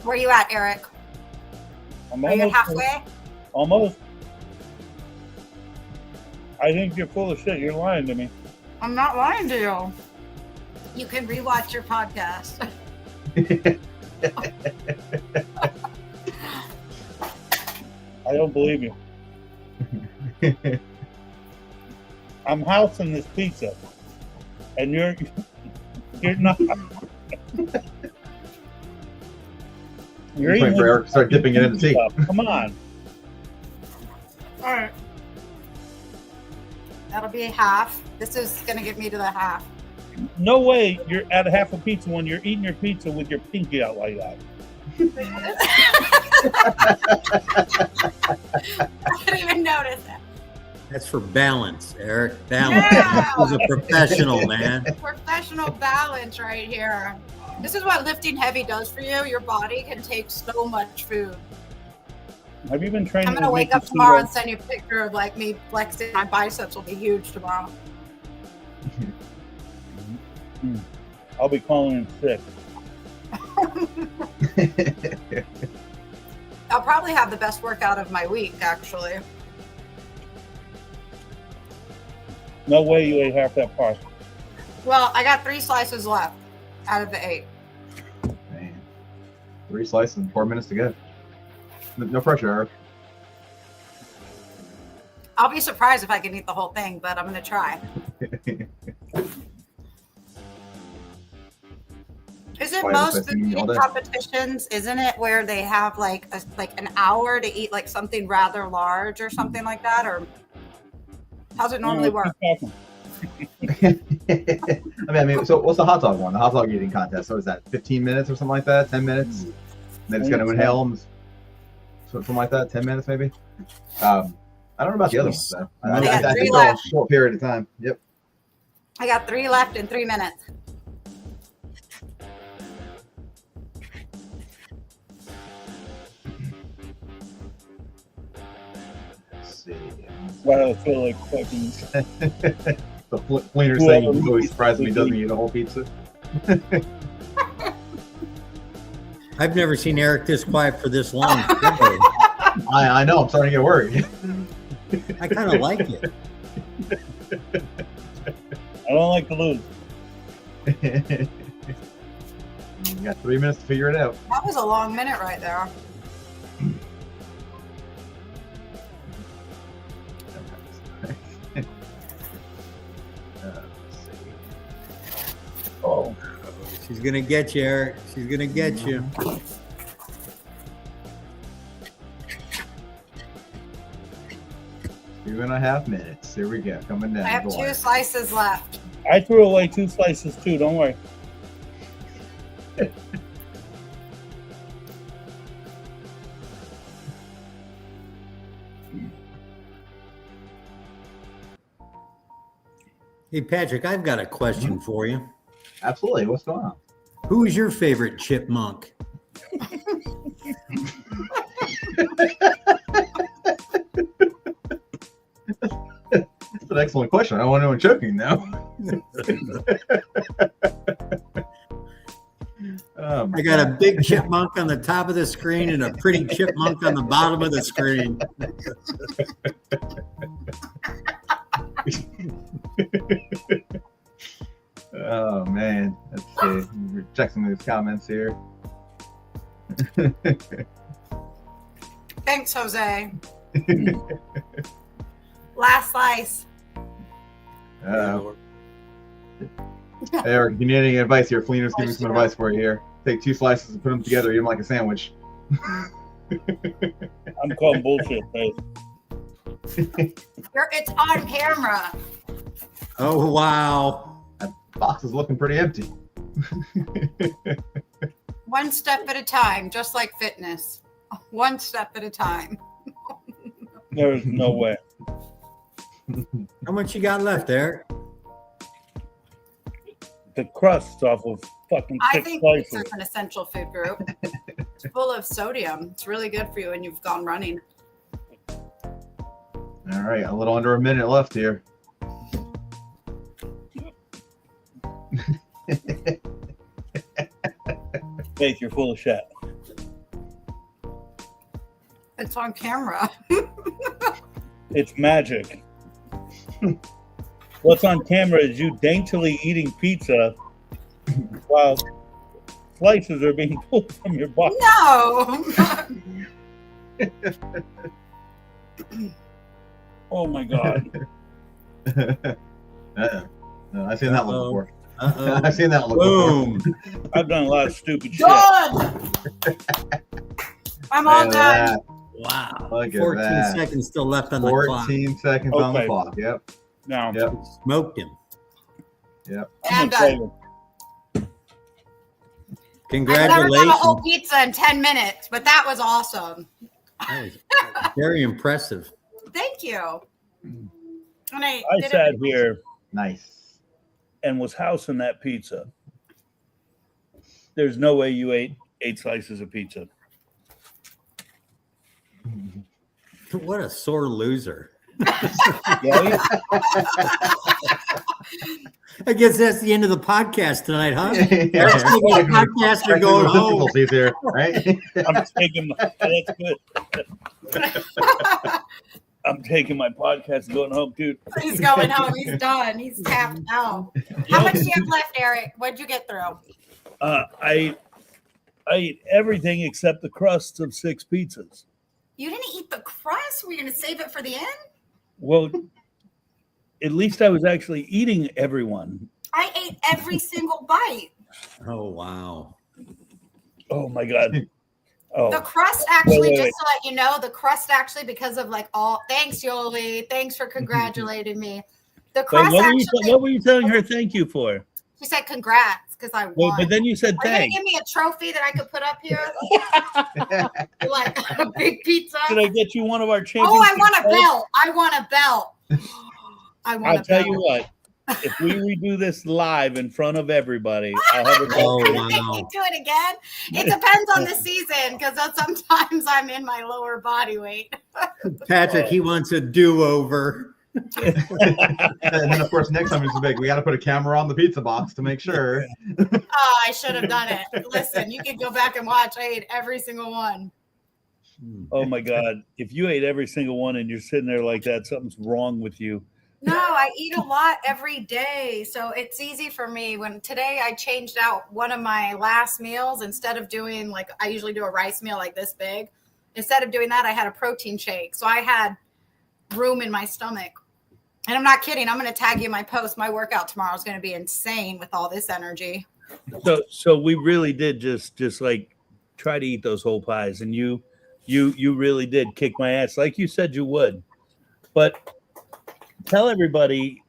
Where you at, Eric? I'm Are you almost halfway? Almost. I think you're full of shit. You're lying to me. I'm not lying to you. You can rewatch your podcast. I don't believe you. I'm housing this pizza, and you're not. You're Waiting eating for Eric to start dipping it in the tea. stuff. Come on. All right. That'll be half. This is going to get me to the half. No way you're at half a pizza when you're eating your pizza with your pinky out like that. I didn't even notice that. That's for balance, Eric. Balance. Yeah. He's a professional, man. Professional balance right here. This is what lifting heavy does for you. Your body can take so much food. Have you been training? I'm gonna with wake Miki up tomorrow Sudo? and send you a picture of like me flexing. My biceps will be huge tomorrow. I'll be calling in sick. I'll probably have the best workout of my week, actually. No way you ate half that pie. Well, I got 3 slices left out of the 8. Man. 3 slices and 4 minutes to go. No pressure, Eric. I'll be surprised if I can eat the whole thing, but I'm gonna try. Isn't Why most is that thing all food day? competitions, isn't it, where they have like an hour to eat like something rather large or something like that? Or how's it normally work? Keep talking. I mean, so what's the hot dog one? The hot dog eating contest. So is that 15 minutes or something like that? 10 minutes? Then it's going to inhale them. Something like that. 10 minutes maybe. I don't know about the other ones though. I They got think 3 they're all a left. short period of time. Yep. I got 3 left in 3 minutes. Let's see. Why do I feel like fucking? The Fleener saying he's always surprised when he doesn't eat a whole pizza. I've never seen Eric this quiet for this long. I know. I'm starting to get worried. I kind of like it. I don't like to lose. You got 3 minutes to figure it out. That was a long minute right there. Let's see. Oh, She's gonna get you, Eric. She's gonna get you. 2.5 minutes. Here we go. Coming down. I have the 2 wire. slices left. I threw away 2 slices too. Don't worry. Hey, Patrick, I've got a question for you. Absolutely. What's going on? Who is your favorite chipmunk? That's an excellent question. I don't want anyone choking now. I got a big chipmunk on the top of the screen and a pretty chipmunk on the bottom of the screen. Oh man, let's see. We're check some of these comments here. Thanks, Jose. Last slice. Eric, if you need any advice here, Felina's giving some advice for you here. Take 2 slices and put them together, eat them like a sandwich. I'm calling bullshit, Dave. It's on camera. Oh, wow. That box is looking pretty empty. One step at a time, just like fitness. One step at a time. There's no way. How much you got left, Eric? The crust off of fucking I 6 think slices. pizza's an essential food group. It's full of sodium. It's really good for you when you've gone running. All right, a little under a minute left here. Faith, you're full of shit. It's on camera. It's magic. What's on camera is you daintily eating pizza while slices are being pulled from your body. No. Oh my god. I've seen that look before. Uh-oh. I've seen that look Boom. before. I've done a lot of stupid shit. Done. I'm all Look at done. Wow. Look at 14 that. seconds still left on the that. clock. 14 seconds on the Okay. clock. Yep. Now, Yep. Smoked him. Yep. I'm And gonna done. tell you, I've never done a Congratulations. whole pizza in 10 minutes, but that was awesome. That was very impressive. Thank you. And I did sat it. here Nice. and was housing that pizza. There's no way you ate 8 slices of pizza. What a sore loser. Right? I guess that's the end of the podcast tonight, huh? Yeah. Eric's taking the podcast and going home. Difficulties here, right? I'm taking my, that's good. I'm taking my podcast and going home, dude. He's going home. He's done. He's tapped out. How much do you have left, Eric? What'd you get through? I ate everything except the crusts of 6 pizzas. You didn't eat the crust? Were you going to save it for the end? Well, at least I was actually eating everyone. I ate every single bite. Oh, wow. Oh my god. Oh, The crust actually, Wait. just to let you know, the crust actually, because of like all, thanks, Yoli. Thanks for congratulating me. The Wait, crust actually, what were you telling her thank you for? she said congrats because I Wait, won. but then you said Are you going to thanks. give me a trophy that I could put up here? Like a big pizza? Did I get you one of our championship? Oh, I want a belts? belt. I want a belt. I want I'll a tell belt. you what. If we redo this live in front of everybody, I'll have a Oh, Make wow. me do it again. It depends on the season because sometimes I'm in my lower body weight. Patrick, he wants a do-over. And then, of course, next time it's big, we got to put a camera on the pizza box to make sure. Oh, I should have done it. Listen, you can go back and watch. I ate every single one. Oh my god! If you ate every single one and you're sitting there like that, something's wrong with you. No, I eat a lot every day. So it's easy for me. When today I changed out one of my last meals, instead of doing like I usually do a rice meal like this big, instead of doing that, I had a protein shake. So I had room in my stomach. And I'm not kidding. I'm going to tag you in my post. My workout tomorrow is going to be insane with all this energy. So we really did just like try to eat those whole pies, and you really did kick my ass like you said you would. But tell everybody,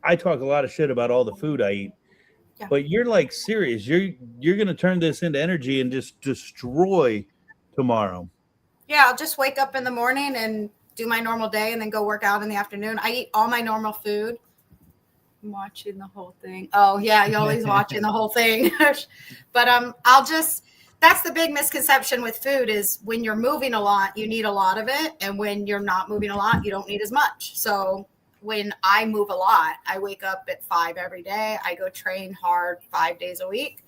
I talk a lot of shit about all the food I eat, Yeah. but you're like serious. You're going to turn this into energy and just destroy tomorrow. Yeah, I'll just wake up in the morning and do my normal day and then go work out in the afternoon. I eat all my normal food. I'm watching the whole thing. Oh yeah, you're always watching the whole thing. But that's the big misconception with food is when you're moving a lot, you need a lot of it. And when you're not moving a lot, you don't need as much. So when I move a lot, I wake up at 5 every day. I go train hard 5 days a week.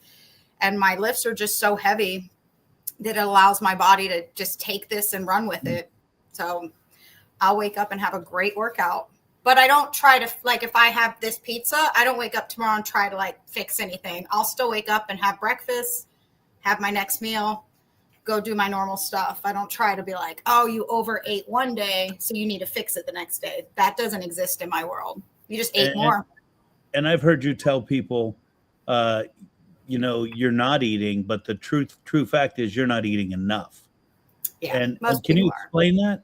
And my lifts are just so heavy that it allows my body to just take this and run with it. So I'll wake up and have a great workout. But I don't try to, like, if I have this pizza, I don't wake up tomorrow and try to, like, fix anything. I'll still wake up and have breakfast, have my next meal, go do my normal stuff. I don't try to be like, oh, you overate one day, so you need to fix it the next day. That doesn't exist in my world. You just ate more. And I've heard you tell people, you're not eating, but the true fact is you're not eating enough. Yeah, and can you explain that?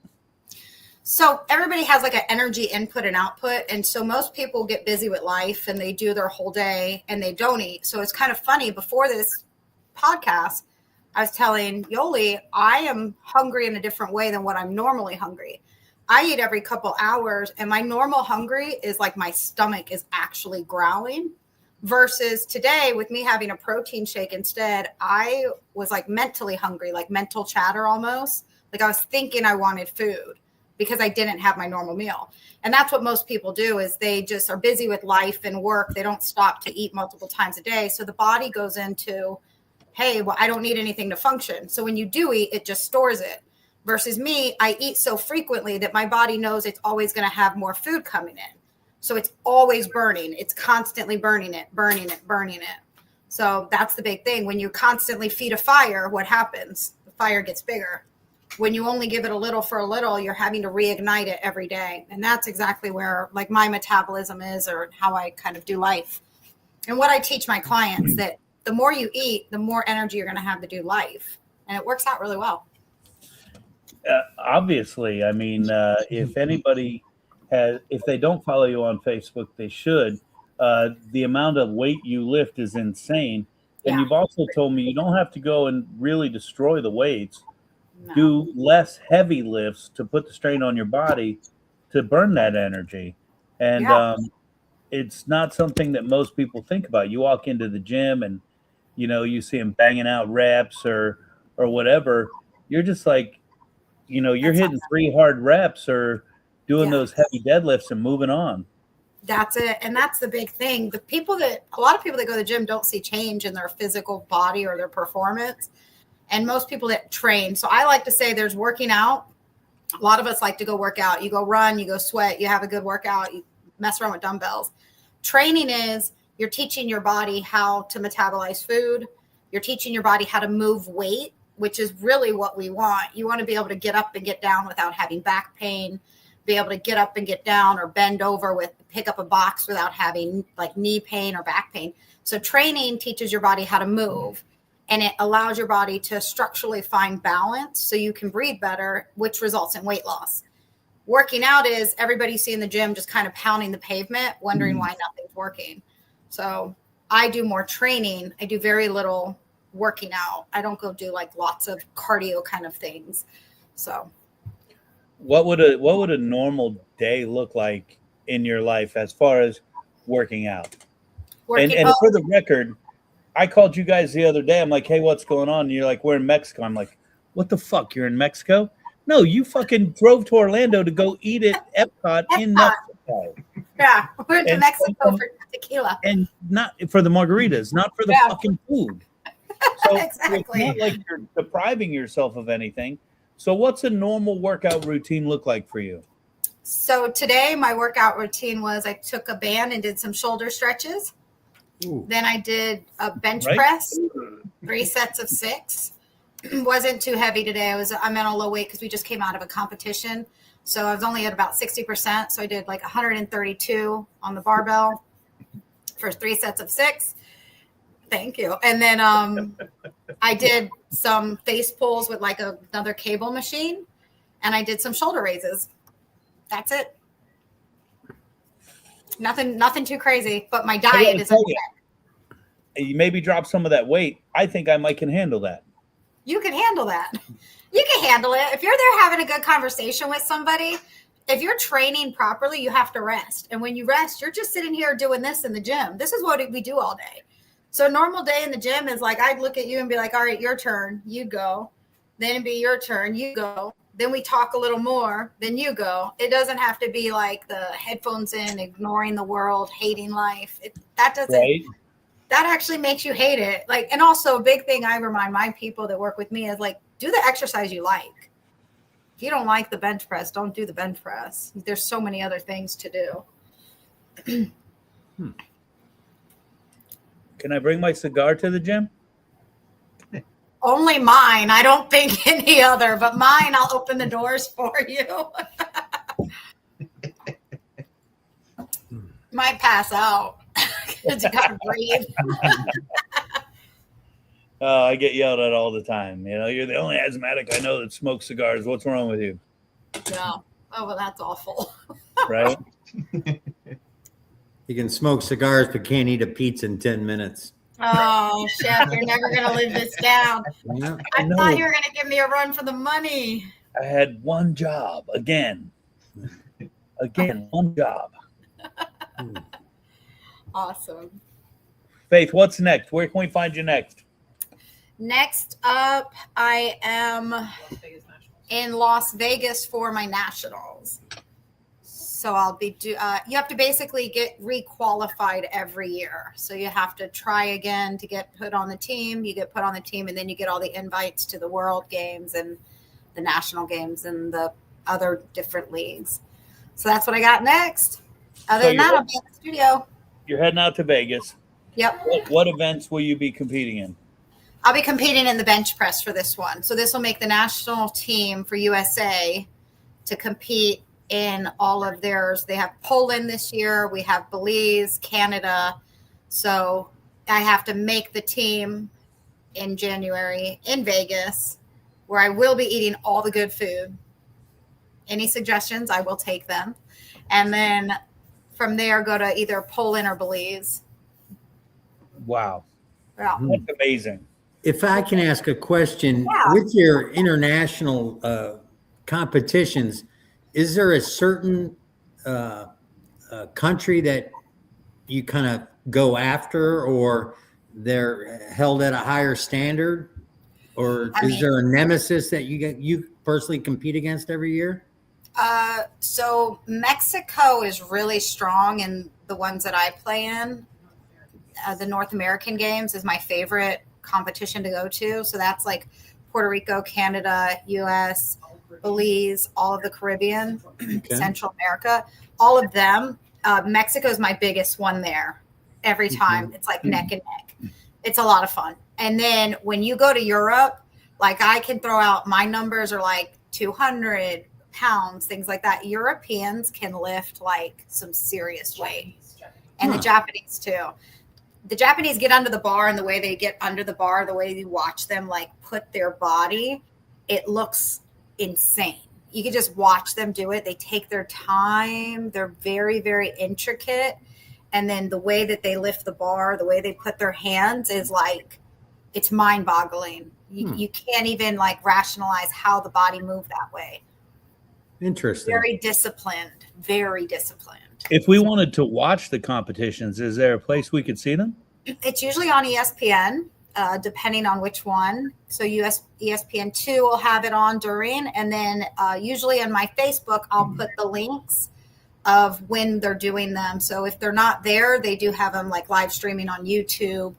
So everybody has like an energy input and output. And so most people get busy with life and they do their whole day and they don't eat. So it's kind of funny. Before this podcast, I was telling Yoli, I am hungry in a different way than what I'm normally hungry. I eat every couple hours and my normal hungry is like my stomach is actually growling. Versus today with me having a protein shake instead, I was like mentally hungry, like mental chatter almost. Like I was thinking I wanted food because I didn't have my normal meal. And that's what most people do is they just are busy with life and work. They don't stop to eat multiple times a day. So the body goes into, hey, well, I don't need anything to function. So when you do eat, it just stores it. Versus me, I eat so frequently that my body knows it's always going to have more food coming in. So it's always burning. It's constantly burning it. So that's the big thing. When you constantly feed a fire, what happens? The fire gets bigger. When you only give it a little for a little, you're having to reignite it every day. And that's exactly where like my metabolism is or how I kind of do life. And what I teach my clients that the more you eat, the more energy you're going to have to do life. And it works out really well. Obviously, I mean, if anybody if they don't follow you on Facebook, they should. The amount of weight you lift is insane. And you've also told me you don't have to go and really destroy the weights. No. Do less heavy lifts to put the strain on your body to burn that energy. And it's not something that most people think about. You walk into the gym and, you see them banging out reps or whatever. You're just like, you're hitting 3 hard reps or doing those heavy deadlifts and moving on. That's it. And that's the big thing. A lot of people that go to the gym don't see change in their physical body or their performance. And most people that train. So I like to say there's working out. A lot of us like to go work out. You go run, you go sweat, you have a good workout, you mess around with dumbbells. Training is you're teaching your body how to metabolize food. You're teaching your body how to move weight, which is really what we want. You want to be able to get up and get down without having back pain, be able to get up and get down or bend over pick up a box without having like knee pain or back pain. So training teaches your body how to move. And it allows your body to structurally find balance so you can breathe better, which results in weight loss. Working out is everybody you see in the gym just kind of pounding the pavement, wondering why nothing's working. So I do more training. I do very little working out. I don't go do like lots of cardio kind of things. So what would a normal day look like in your life as far as working out? And for the record, I called you guys the other day. I'm like, hey, what's going on? And you're like, we're in Mexico. I'm like, what the fuck? You're in Mexico? No, you fucking drove to Orlando to go eat at Epcot in Mexico. Yeah, we're in Mexico for tequila. And not for the margaritas, not for the fucking food. So exactly. It's not like you're depriving yourself of anything. So what's a normal workout routine look like for you? So today my workout routine was I took a band and did some shoulder stretches. Ooh. Then I did a bench press, 3 sets of 6. Wasn't too heavy today. I'm at a low weight because we just came out of a competition. So I was only at about 60%. So I did like 132 on the barbell for 3 sets of 6. Thank you. And then I did some face pulls with like another cable machine. And I did some shoulder raises. That's it. Nothing too crazy, but my diet is you maybe drop some of that weight. I think I can handle that. You can handle that. You can handle it. If you're there having a good conversation with somebody, if you're training properly, you have to rest. And when you rest, you're just sitting here doing this in the gym. This is what we do all day. So a normal day in the gym is like, I'd look at you and be like, all right, your turn, you go. Then it'd be your turn, you go. Then we talk a little more, then you go. It doesn't have to be like the headphones in, ignoring the world, hating life. That actually makes you hate it. Like, and also a big thing I remind my people that work with me is like, do the exercise you like. If you don't like the bench press, don't do the bench press. There's so many other things to do. Can I bring my cigar to the gym? Only mine. I don't think any other, but mine, I'll open the doors for you. Might pass out because you gotta breathe. I get yelled at all the time. You know, you're the only asthmatic I know that smokes cigars. What's wrong with you? Yeah. Oh, well, that's awful. Right? You can smoke cigars, but can't eat a pizza in 10 minutes. Oh, Chef, you're never going to live this down. Yeah. I thought you were going to give me a run for the money. I had one job again. One job. Awesome. Faith, what's next? Where can we find you next? Next up, I am in Las Vegas for my nationals. So I'll be you have to basically get re-qualified every year. So you have to try again to get put on the team. You get put on the team, and then you get all the invites to the World Games and the National Games and the other different leagues. So that's what I got next. Other than that, I'll be in the studio. You're heading out to Vegas. Yep. What events will you be competing in? I'll be competing in the bench press for this one. So this will make the national team for USA to compete in all of theirs. They have Poland this year. We have Belize, Canada. So I have to make the team in January in Vegas, where I will be eating all the good food. Any suggestions, I will take them. And then from there, go to either Poland or Belize. Wow. Yeah. That's amazing. If I can ask a question, Yeah. with your international competitions, is there a certain country that you kind of go after, or they're held at a higher standard, or is there a nemesis that you personally compete against every year? So Mexico is really strong in the ones that I play in. The North American Games is my favorite competition to go to. So that's like Puerto Rico, Canada, US, Belize, all of the Caribbean, Central America, all of them. Mexico is my biggest one there every time. It's like neck and neck. It's a lot of fun. And then when you go to Europe, like I can throw out, my numbers are like 200 pounds, things like that. Europeans can lift like some serious weight, and the Japanese too. The Japanese get under the bar, and the way they get under the bar, the way you watch them like put their body, it looks insane. You can just watch them do it. They take their time. They're very, very intricate. And then the way that they lift the bar, the way they put their hands is like, it's mind boggling. You can't even like rationalize how the body moved that way. Interesting. Very disciplined, very disciplined. If we wanted to watch the competitions, is there a place we could see them? It's usually on ESPN, depending on which one. So ESPN2 will have it on during, and then usually on my Facebook, I'll put the links of when they're doing them. So if they're not there, they do have them like live streaming on YouTube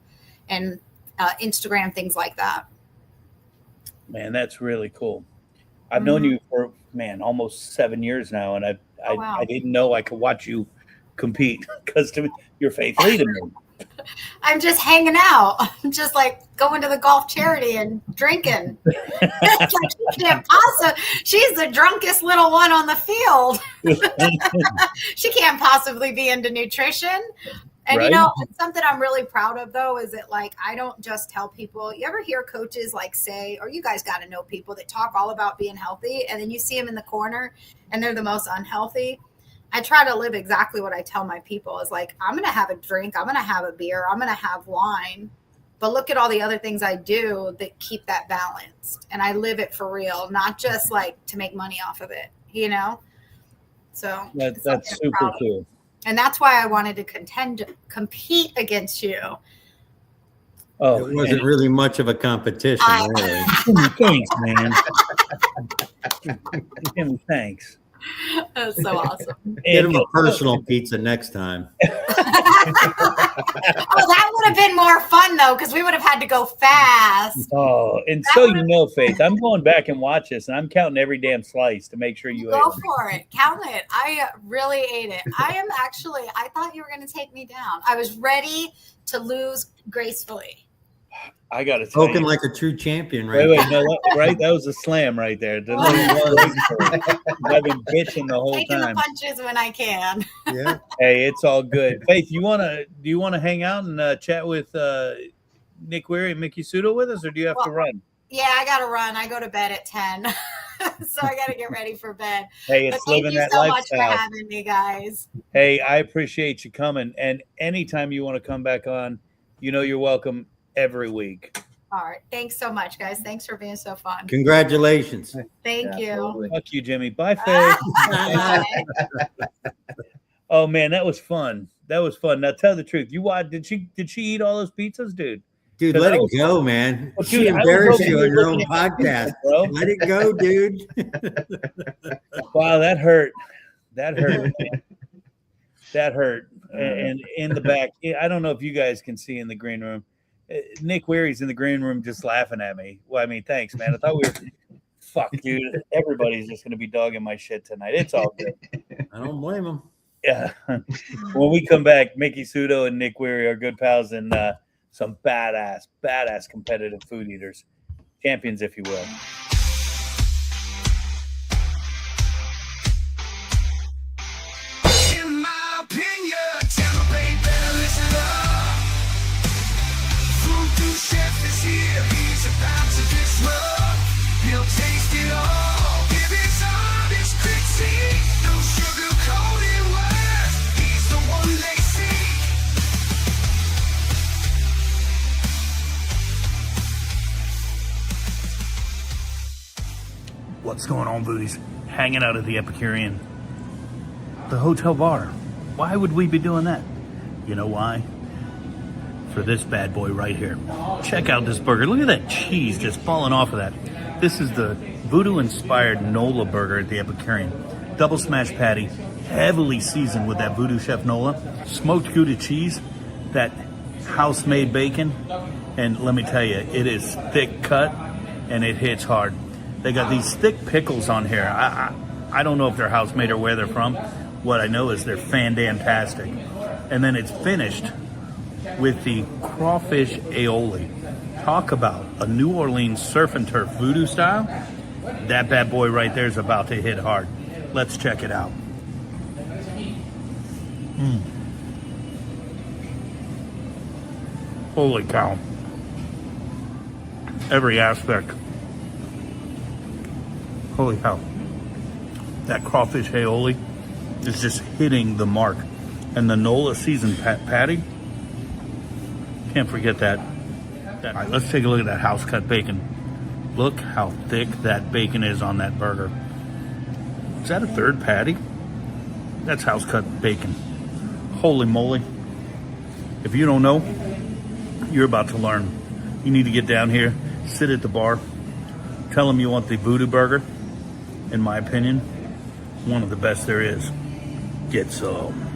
and Instagram, things like that. Man, that's really cool. I've known you for, almost 7 years now, and I didn't know I could watch you compete, because to me, you're Faith Lee to me. I'm just hanging out. I'm just like going to the golf charity and drinking. It's like she can't possibly. She's the drunkest little one on the field. She can't possibly be into nutrition. And right? Something I'm really proud of though is that like I don't just tell people. You ever hear coaches like say, or you guys got to know people that talk all about being healthy, and then you see them in the corner and they're the most unhealthy. I try to live exactly what I tell my people is like, I'm going to have a drink. I'm going to have a beer. I'm going to have wine. But look at all the other things I do that keep that balanced. And I live it for real, not just like to make money off of it, you know? So that's super cool. And that's why I wanted to compete against you. Oh, it wasn't really much of a competition, really. Thanks, man. Thanks. That's so awesome. Get him a personal pizza next time. Oh, that would have been more fun though, because we would have had to go fast. Oh, and that so you know, Faith, I'm going back and watch this, and I'm counting every damn slice to make sure you go for it. Count it. I really ate it. I thought you were going to take me down. I was ready to lose gracefully. I got to tell spoken you. Like a true champion, right? Wait, no, right? That was a slam right there. I've been bitching the whole Taking time. The punches when I can. Yeah. Hey, it's all good. Faith, do you want to hang out and chat with Nick Wehry and Miki Sudo with us, or do you have to run? Yeah, I got to run. I go to bed at 10, so I got to get ready for bed. Hey, it's living that lifestyle. Thank you so much for having me, guys. Hey, I appreciate you coming, and anytime you want to come back on, you know you're welcome. Every week. All right. Thanks so much, guys. Thanks for being so fun. Congratulations. Thank you. Fuck you, Jimmy. Bye, Faith. Bye. Oh man, that was fun. That was fun. Now tell the truth. You watched? Did she eat all those pizzas, dude? Dude, let it go, man. Well, she embarrassed you on your own podcast. Bro. Let it go, dude. Wow, that hurt. That hurt. Man. That hurt. And in the back, I don't know if you guys can see in the green room. Nick Wehry's in the green room just laughing at me. Well, I mean, thanks, man. I thought we were fuck, dude. Everybody's just gonna be dogging my shit tonight. It's all good. I don't blame them. Yeah. When we come back, Miki Sudo and Nick Wehry are good pals and some badass competitive food eaters. Champions, if you will. In my opinion, Tampa Bay better listen up. VooDoo Chef is here, he's about to disrupt. He'll taste it all, give his honest critique. No sugar-coated words, he's the one they seek. What's going on, Voodies? Hanging out at the Epicurean. The hotel bar. Why would we be doing that? You know why? For this bad boy right here. Check out this burger. Look at that cheese just falling off of that. This is the VooDoo-inspired Nola burger at the Epicurean. Double smash patty, heavily seasoned with that VooDoo Chef Nola. Smoked Gouda cheese, that house-made bacon. And let me tell you, it is thick cut and it hits hard. They got these thick pickles on here. I don't know if they're house-made or where they're from. What I know is they're fan-dantastic. And then it's finished with the crawfish aioli. Talk about a New Orleans surf and turf voodoo style. That bad boy right there is about to hit hard. Let's check it out. Holy cow. Every aspect. Holy cow. That crawfish aioli is just hitting the mark. And the Nola seasoned patty, can't forget that. All right, let's take a look at that house cut bacon. Look how thick that bacon is on that burger. Is that a third patty? That's house cut bacon. Holy moly. If you don't know, you're about to learn. You need to get down here, sit at the bar, tell them you want the VooDoo burger. In my opinion, one of the best there is. Get some.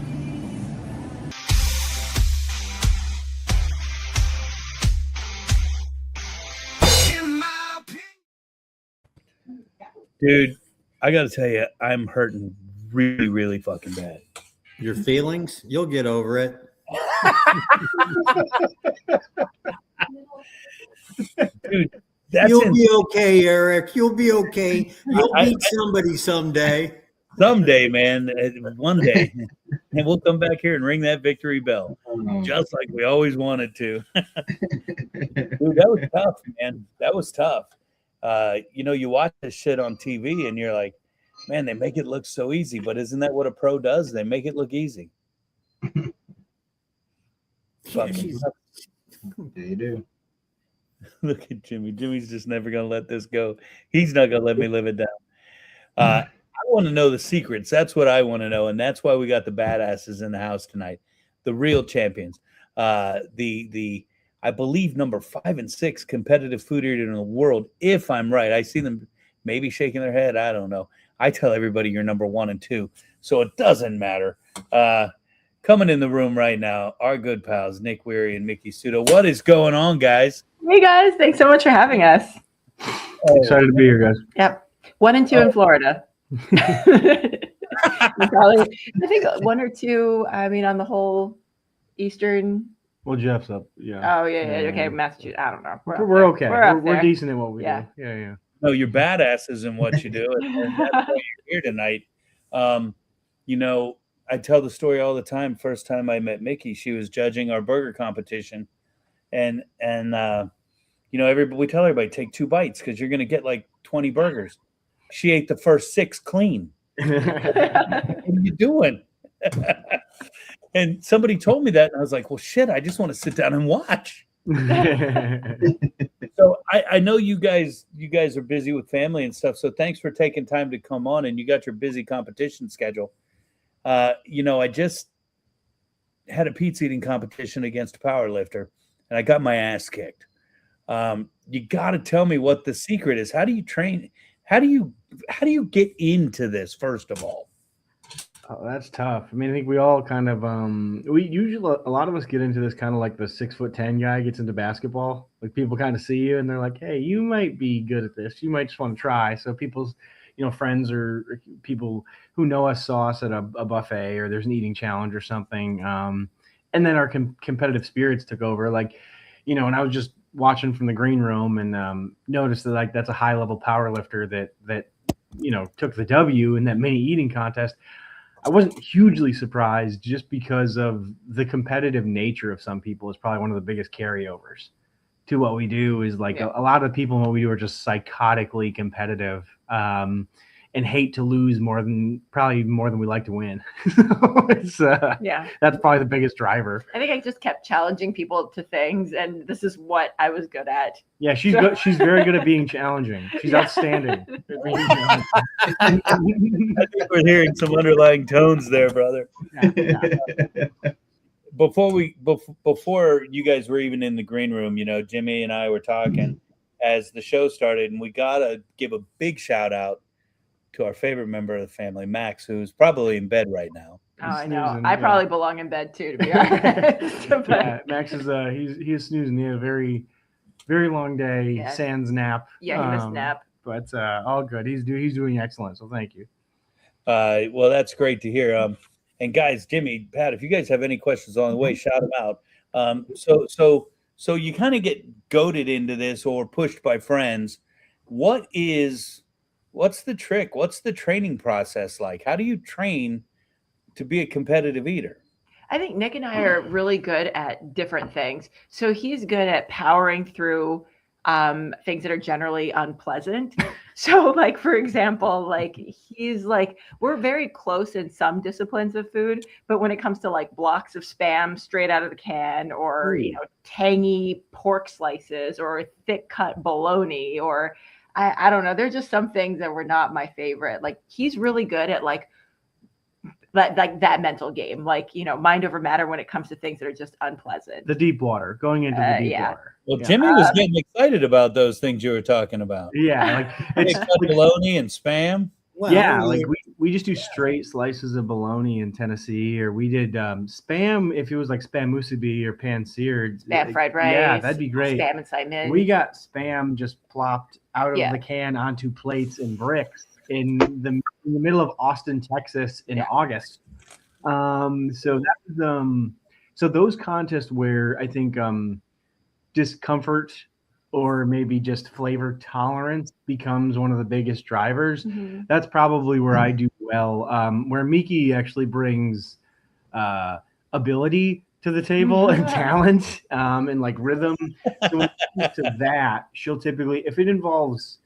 Dude, I got to tell you, I'm hurting really, really fucking bad. Your feelings? You'll get over it. Dude, you'll be okay, Eric. You'll be okay. You'll beat somebody someday. Someday, man. One day. And we'll come back here and ring that victory bell. Just like we always wanted to. Dude, that was tough, man. That was tough. You watch this shit on TV and you're like, man, they make it look so easy, but isn't that what a pro does? They make it look easy. They do. Look at Jimmy. Jimmy's just never gonna let this go. He's not gonna let me live it down. I want to know the secrets. That's what I want to know, and that's why we got the badasses in the house tonight, the real champions. The I believe number 5 and 6 competitive food eater in the world, if I'm right. I see them maybe shaking their head. I don't know. I tell everybody you're number 1 and 2, so it doesn't matter. Coming in the room right now, our good pals Nick Wehry and Miki Sudo. What is going on, guys? Hey guys, thanks so much for having us. Excited to be here, guys. Yep. 1 and 2 in Florida. Probably, I think 1 or 2, I mean, on the whole Eastern. Well, Jeff's up. Yeah. Oh, yeah. Okay, Massachusetts. I don't know. We're okay. We're We're decent at what we do. Yeah. No, you're badasses in what you do, and that's why you're here tonight. You know, I tell the story all the time. First time I met Miki, she was judging our burger competition, and you know, we tell everybody take 2 bites because you're going to get like 20 burgers. She ate the first 6 clean. What are you doing? And somebody told me that, and I was like, well, shit, I just want to sit down and watch. So I know you guys are busy with family and stuff. So thanks for taking time to come on, and you got your busy competition schedule. You know, I just had a pizza eating competition against a power lifter, and I got my ass kicked. You got to tell me what the secret is. How do you train? How do you get into this, first of all? Oh, that's tough. I mean, I think we all kind of we usually, a lot of us get into this kind of like the 6'10" guy gets into basketball. Like people kind of see you and they're like, hey, you might be good at this. You might just want to try. So people's, you know, friends or people who know us saw us at a buffet, or there's an eating challenge or something. And then our competitive spirits took over. Like, you know, and I was just watching from the green room and noticed that like that's a high level power lifter that you know took the W in that mini eating contest. I wasn't hugely surprised, just because of the competitive nature of some people is probably one of the biggest carryovers to what we do. Is like a lot of people in what we do are just psychotically competitive and hate to lose more than we like to win. It's, that's probably the biggest driver. I think I just kept challenging people to things, and this is what I was good at. Yeah, she's good. She's very good at being challenging. She's outstanding. I think we're hearing some underlying tones there, brother. Before you guys were even in the green room, you know, Jimmy and I were talking as the show started, and we gotta give a big shout out to our favorite member of the family, Max, who's probably in bed right now. Oh, I know. I probably belong in bed too, to be honest. Yeah, Max is he's snoozing. He had a very, very long day, sans nap. Yeah, he missed nap. But all good. He's doing excellent. So thank you. Well, that's great to hear. And guys, Jimmy, Pat, if you guys have any questions on the way, shout them out. So you kind of get goaded into this or pushed by friends. What's the trick? What's the training process like? How do you train to be a competitive eater? I think Nick and I are really good at different things. So he's good at powering through things that are generally unpleasant. So like, for example, like he's like, we're very close in some disciplines of food, but when it comes to like blocks of Spam straight out of the can, or, you know, tangy pork slices, or thick cut bologna, or I don't know. There's just some things that were not my favorite. Like he's really good at like that mental game, like, you know, mind over matter when it comes to things that are just unpleasant. The deep water, going into the deep water. Well, Jimmy was getting excited about those things you were talking about. Yeah, like it's bologna and Spam. Well, yeah, like we just do straight slices of bologna in Tennessee, or we did Spam if it was like Spam musubi or pan seared. Spam fried rice. Yeah, that'd be great. Spam and Simon. We got Spam just plopped out of the can onto plates and bricks in the middle of Austin, Texas in August. So that was so those contests where I think discomfort or maybe just flavor tolerance becomes one of the biggest drivers. Mm-hmm. That's probably where I do well. Where Miki actually brings ability to the table and talent and like rhythm. So when it comes to that, she'll typically, if it involves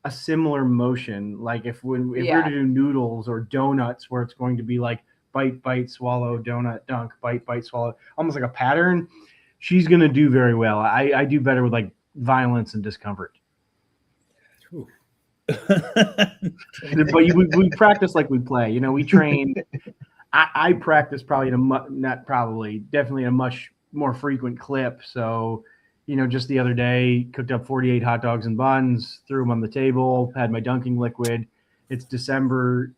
a similar motion, like if we're to do noodles or donuts, where it's going to be like bite, bite, swallow, donut, dunk, bite, bite, swallow, almost like a pattern, she's going to do very well. I do better with like violence and discomfort. But we practice like we play. We train. I practice probably definitely a much more frequent clip. So, just the other day, cooked up 48 hot dogs and buns, threw them on the table, had my dunking liquid. It's December,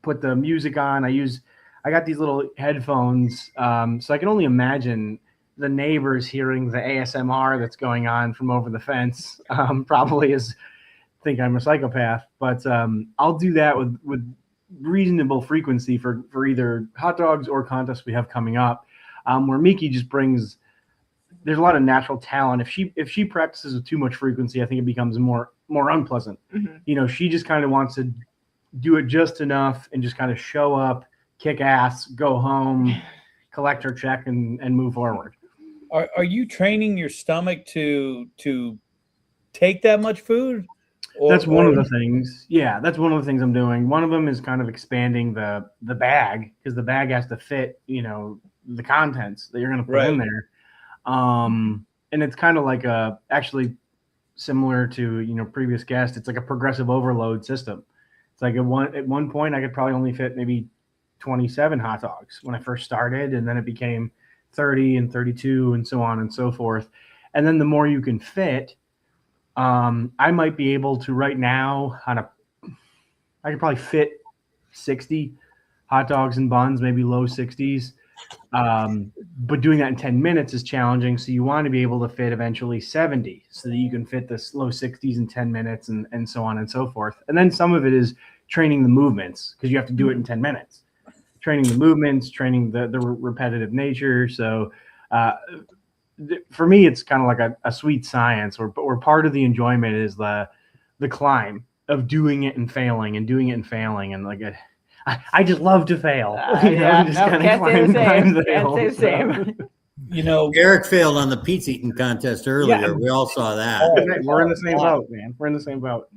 put the music on. I got these little headphones, so I can only imagine the neighbors hearing the ASMR that's going on from over the fence. Probably think I'm a psychopath, but I'll do that with reasonable frequency for either hot dogs or contests we have coming up, where Miki just brings. There's a lot of natural talent. If she practices with too much frequency, I think it becomes more unpleasant. Mm-hmm. She just kind of wants to do it just enough and just kind of show up, kick ass, go home, collect her check, and move forward. Are you training your stomach to take that much food? That's one of the things. Yeah, that's one of the things I'm doing. One of them is kind of expanding the bag, because the bag has to fit, the contents that you're going to put in there. And it's kind of like actually similar to, previous guests. It's like a progressive overload system. It's like at one point I could probably only fit maybe 27 hot dogs when I first started, and then it became 30 and 32 and so on and so forth. And then the more you can fit, I might be able to right now I could probably fit 60 hot dogs and buns, maybe low 60s. But doing that in 10 minutes is challenging. So you want to be able to fit eventually 70 so that you can fit this low 60s in 10 minutes and so on and so forth. And then some of it is training the movements, because you have to do it in 10 minutes. Training the movements, training the repetitive nature. So for me, it's kind of like a sweet science, where part of the enjoyment is the climb of doing it and failing and doing it and failing. And like I just love to fail. Erik failed on the pizza eating contest earlier. Yeah. We all saw that. We're in the same boat, man. We're in the same boat.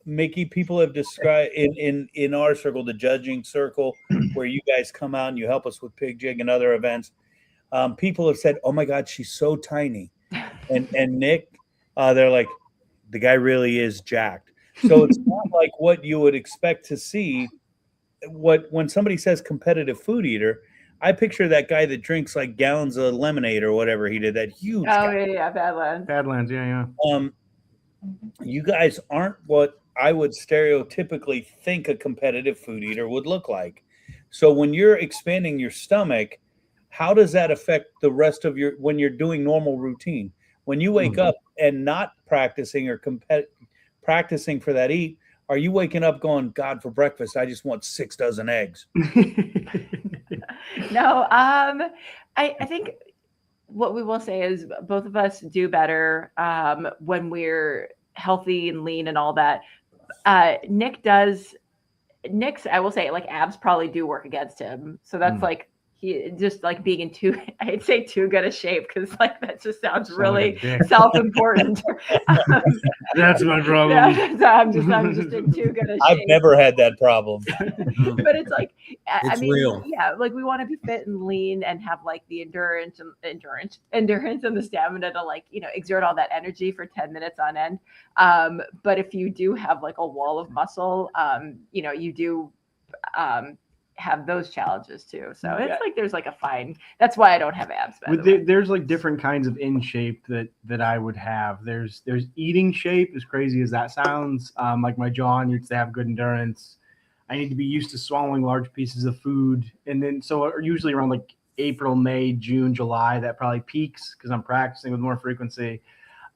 Miki, people have described in our circle, the judging circle, where you guys come out and you help us with Pig Jig and other events. People have said, "Oh my God, she's so tiny," and Nick, they're like, "The guy really is jacked." So it's not like what you would expect to see. When somebody says competitive food eater, I picture that guy that drinks like gallons of lemonade or whatever he did. That huge. Oh yeah, Badlands. Badlands, yeah. You guys aren't what I would stereotypically think a competitive food eater would look like. So when you're expanding your stomach, how does that affect the rest of when you're doing normal routine? When you wake up and not practicing or practicing for that eat, are you waking up going, God, for breakfast, I just want 6 dozen eggs? No, I think what we will say is both of us do better when we're healthy and lean and all that. Nick's, I will say, like, abs probably do work against him. So that's like, he just like being in I'd say too good a shape, because like that just sounds really self-important. That's my problem. Yeah, I'm just in too good a shape. I've never had that problem. But it's like, it's real. Yeah, like we want to be fit and lean and have like the endurance and the stamina to like, exert all that energy for 10 minutes on end. But if you do have like a wall of muscle, you do have those challenges too. So it's like there's like a fine. That's why I don't have abs. There's like different kinds of in shape that I would have. There's eating shape, as crazy as that sounds. Like my jaw needs to have good endurance. I need to be used to swallowing large pieces of food, and then so usually around like April, May, June, July, that probably peaks because I'm practicing with more frequency.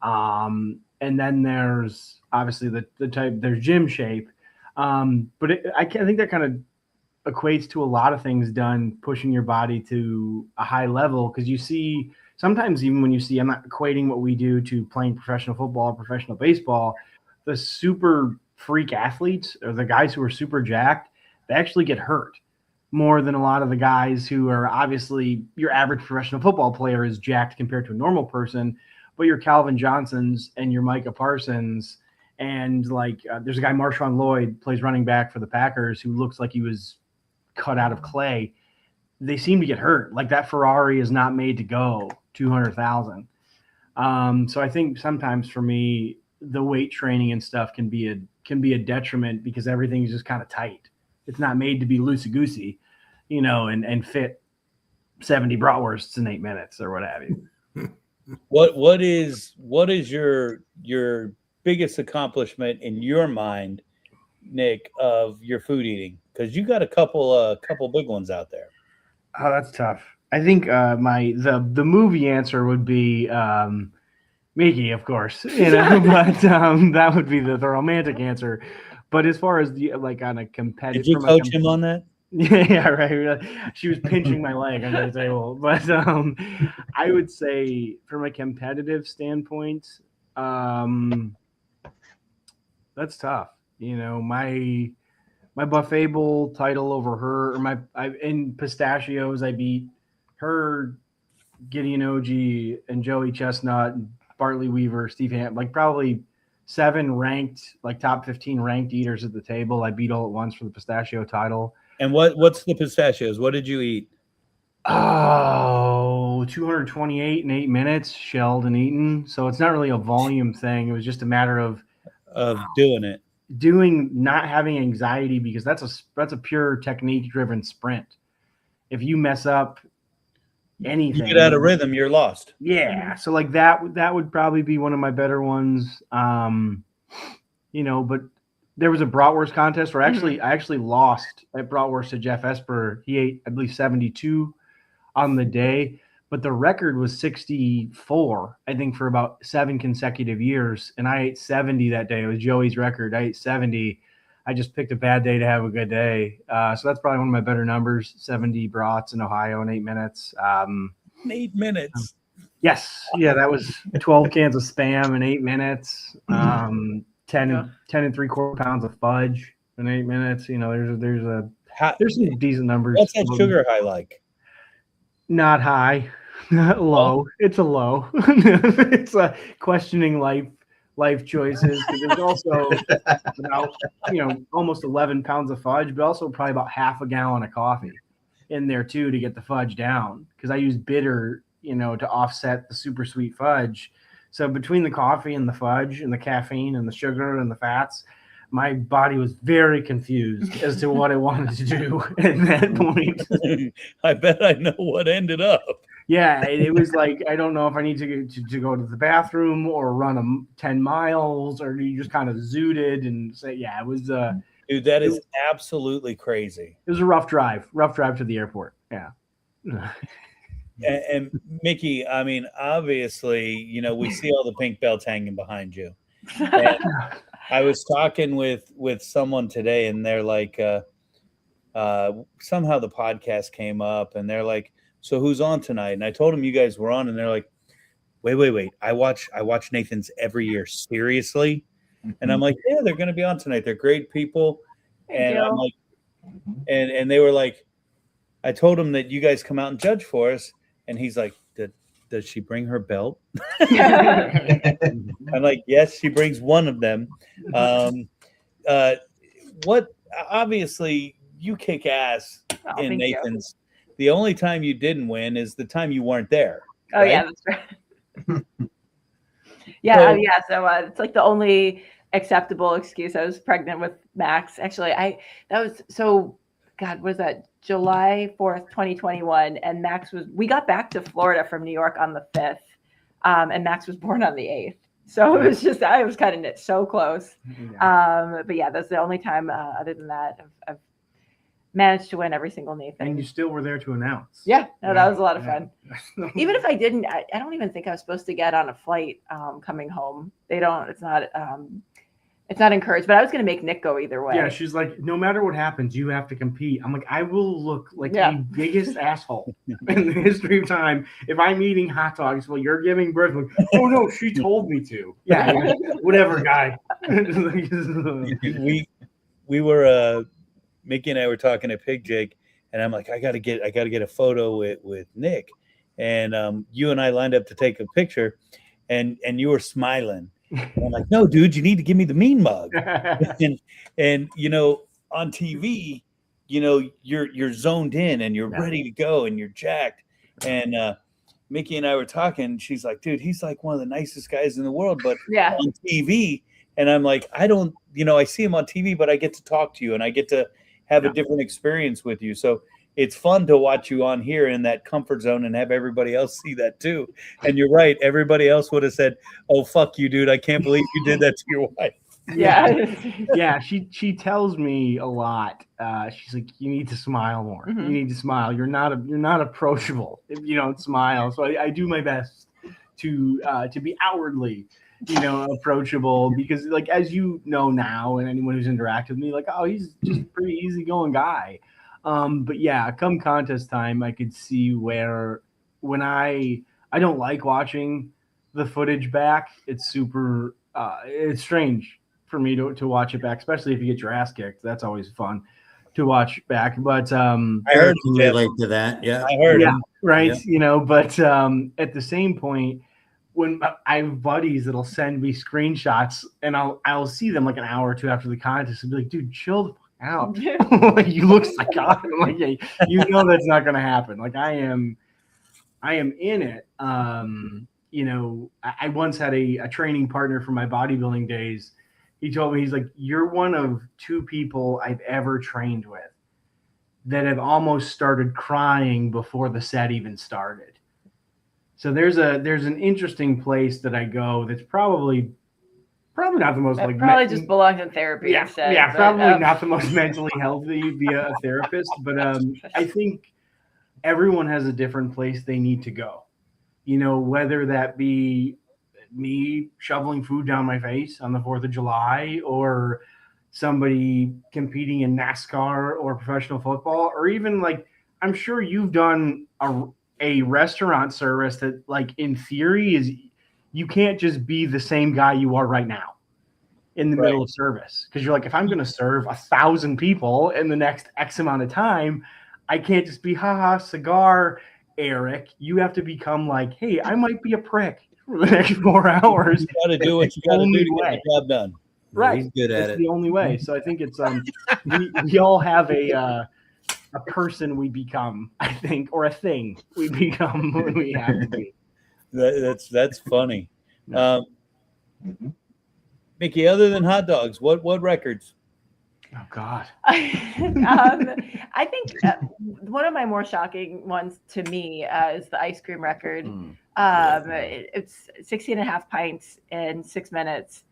And then there's obviously the type. There's gym shape, but I think that kind of equates to a lot of things done pushing your body to a high level, because you see sometimes, even when you see, I'm not equating what we do to playing professional football, professional baseball, the super freak athletes or the guys who are super jacked, they actually get hurt more than a lot of the guys who are obviously, your average professional football player is jacked compared to a normal person, but your Calvin Johnsons and your Micah Parsons and like there's a guy, Marshawn Lloyd, plays running back for the Packers, who looks like he was cut out of clay. They seem to get hurt. Like that Ferrari is not made to go 200,000. So I think sometimes for me, the weight training and stuff can be a detriment because everything is just kind of tight. It's not made to be loosey goosey, and fit 70 bratwursts in 8 minutes or what have you. What is your biggest accomplishment in your mind, Nick, of your food eating? Because you got a couple big ones out there. Oh, that's tough. I think the movie answer would be Miki, of course, but that would be the romantic answer. But as far as on a competitive, did you coach him on that? Yeah, right. She was pinching my leg under the table, but I would say from a competitive standpoint, that's tough. My buffet bowl title over her, or in pistachios, I beat her, Gideon Oji, and Joey Chestnut, and Bartley Weaver, Steve Ham, probably 7 ranked, top 15 ranked eaters at the table. I beat all at once for the pistachio title. And what's the pistachios? What did you eat? Oh, 228 in 8 minutes, shelled and eaten. So it's not really a volume thing. It was just a matter of doing it. Not having anxiety, because that's a pure technique driven sprint. If you mess up anything, you get out of rhythm, you're lost. Yeah. So that would probably be one of my better ones. But there was a bratwurst contest where I actually lost at bratwurst to Jeff Esper. He ate, I believe, 72 on the day, but the record was 64, I think, for about 7 consecutive years. And I ate 70 that day. It was Joey's record. I ate 70. I just picked a bad day to have a good day. So that's probably one of my better numbers, 70 brats in Ohio in 8 minutes. 8 minutes. Yes. Yeah, that was 12 cans of Spam in 8 minutes. 10 and 3/4 pounds of fudge in 8 minutes. There's some decent numbers. What's that sugar high like? Not high, not low. Oh. It's a low. It's a questioning life choices. There's also about almost 11 pounds of fudge, but also probably about half a gallon of coffee in there too to get the fudge down, because I use bitter to offset the super sweet fudge. So between the coffee and the fudge and the caffeine and the sugar and the fats, my body was very confused as to what I wanted to do at that point. I bet I know what ended up. Yeah, it was I don't know if I need to go to the bathroom or run 10 miles, or you just kind of zooted and say, yeah, it was. Dude, that is absolutely crazy. It was a rough drive to the airport. Yeah. And Miki, I mean, obviously, we see all the pink belts hanging behind you. And I was talking with someone today, and they're like, somehow the podcast came up, and they're like, so who's on tonight? And I told them you guys were on, and they're like, wait. I watch Nathan's every year. Seriously? And I'm like, yeah, they're going to be on tonight. They're great people. And I'm like, and they were like, I told him that you guys come out and judge for us. And he's like, does she bring her belt? I'm like, yes, she brings one of them. Obviously you kick ass in Nathan's. The only time you didn't win is the time you weren't there. Oh, right? Yeah, that's right. So it's the only acceptable excuse. I was pregnant with Max. Actually, God, was that July 4th, 2021? And we got back to Florida from New York on the 5th. And Max was born on the 8th. So it was just, I was cutting it so close. Yeah. But yeah, that's the only time other than that I've managed to win every single Nathan. And you still were there to announce. Yeah, no, that was a lot of fun. Even if I didn't, I don't even think I was supposed to get on a flight coming home. It's not encouraged, but I was going to make Nick go either way. Yeah, she's like, no matter what happens, you have to compete. I'm like, I will look like the biggest asshole in the history of time if I'm eating hot dogs while you're giving birth. Like, oh no, she told me to. Yeah, whatever, guy. we were Mickey and I were talking at Pig Jake, and I'm like, I gotta get a photo with Nick, and you and I lined up to take a picture, and you were smiling. And I'm like, no, dude, you need to give me the mean mug. and on TV, you're zoned in and you're ready to go and you're jacked. And Miki and I were talking. She's like, dude, he's like one of the nicest guys in the world, but Yeah. on TV. And I'm like, I don't, I see him on TV, but I get to talk to you and I get to have a different experience with you. So it's fun to watch you on here in that comfort zone and have everybody else see that too. And you're right. Everybody else would have said, oh, fuck you, dude. I can't believe you did that to your wife. Yeah. She tells me a lot. She's like, you need to smile more. You need to smile. You're not approachable if you don't smile. So I do my best to be outwardly, approachable, because like, as you know now, and anyone who's interacted with me, like, oh, he's just a pretty easygoing guy. But yeah, come contest time, I could see where when I don't like watching the footage back. It's super it's strange for me to watch it back, especially if you get your ass kicked. That's always fun to watch back. But I heard you relate to that. Yeah, I heard. Yeah, right. Yeah. But at the same point, when I have buddies that'll send me screenshots and I'll see them like an hour or two after the contest and be like, dude, chill the fuck out. Like, you look psychotic. I'm like, yeah, that's not gonna happen. Like, I am in it. I once had a training partner from my bodybuilding days. He told me, he's like, you're one of two people I've ever trained with that have almost started crying before the set even started. So there's an interesting place that I go that's probably not the most like probably just belongs in therapy. Yeah, instead, yeah, but, probably not the most mentally healthy via a therapist, but I think everyone has a different place they need to go. Whether that be me shoveling food down my face on the 4th of July, or somebody competing in NASCAR or professional football, or even like, I'm sure you've done a restaurant service that, like, in theory is, you can't just be the same guy you are right now in the middle of service. Cause you're like, if I'm going to serve 1,000 people in the next X amount of time, I can't just be, haha, cigar, Eric. You have to become like, hey, I might be a prick for the next 4 hours. You got to do what you got to do to get the job done. Right. He's good at It's it. the only way. So I think it's we all have a person we become, I think, or a thing we become when we have to be. That's funny. Miki, other than hot dogs, what records? Oh God. I think one of my more shocking ones to me is the ice cream record. It's 16 and a half pints in 6 minutes.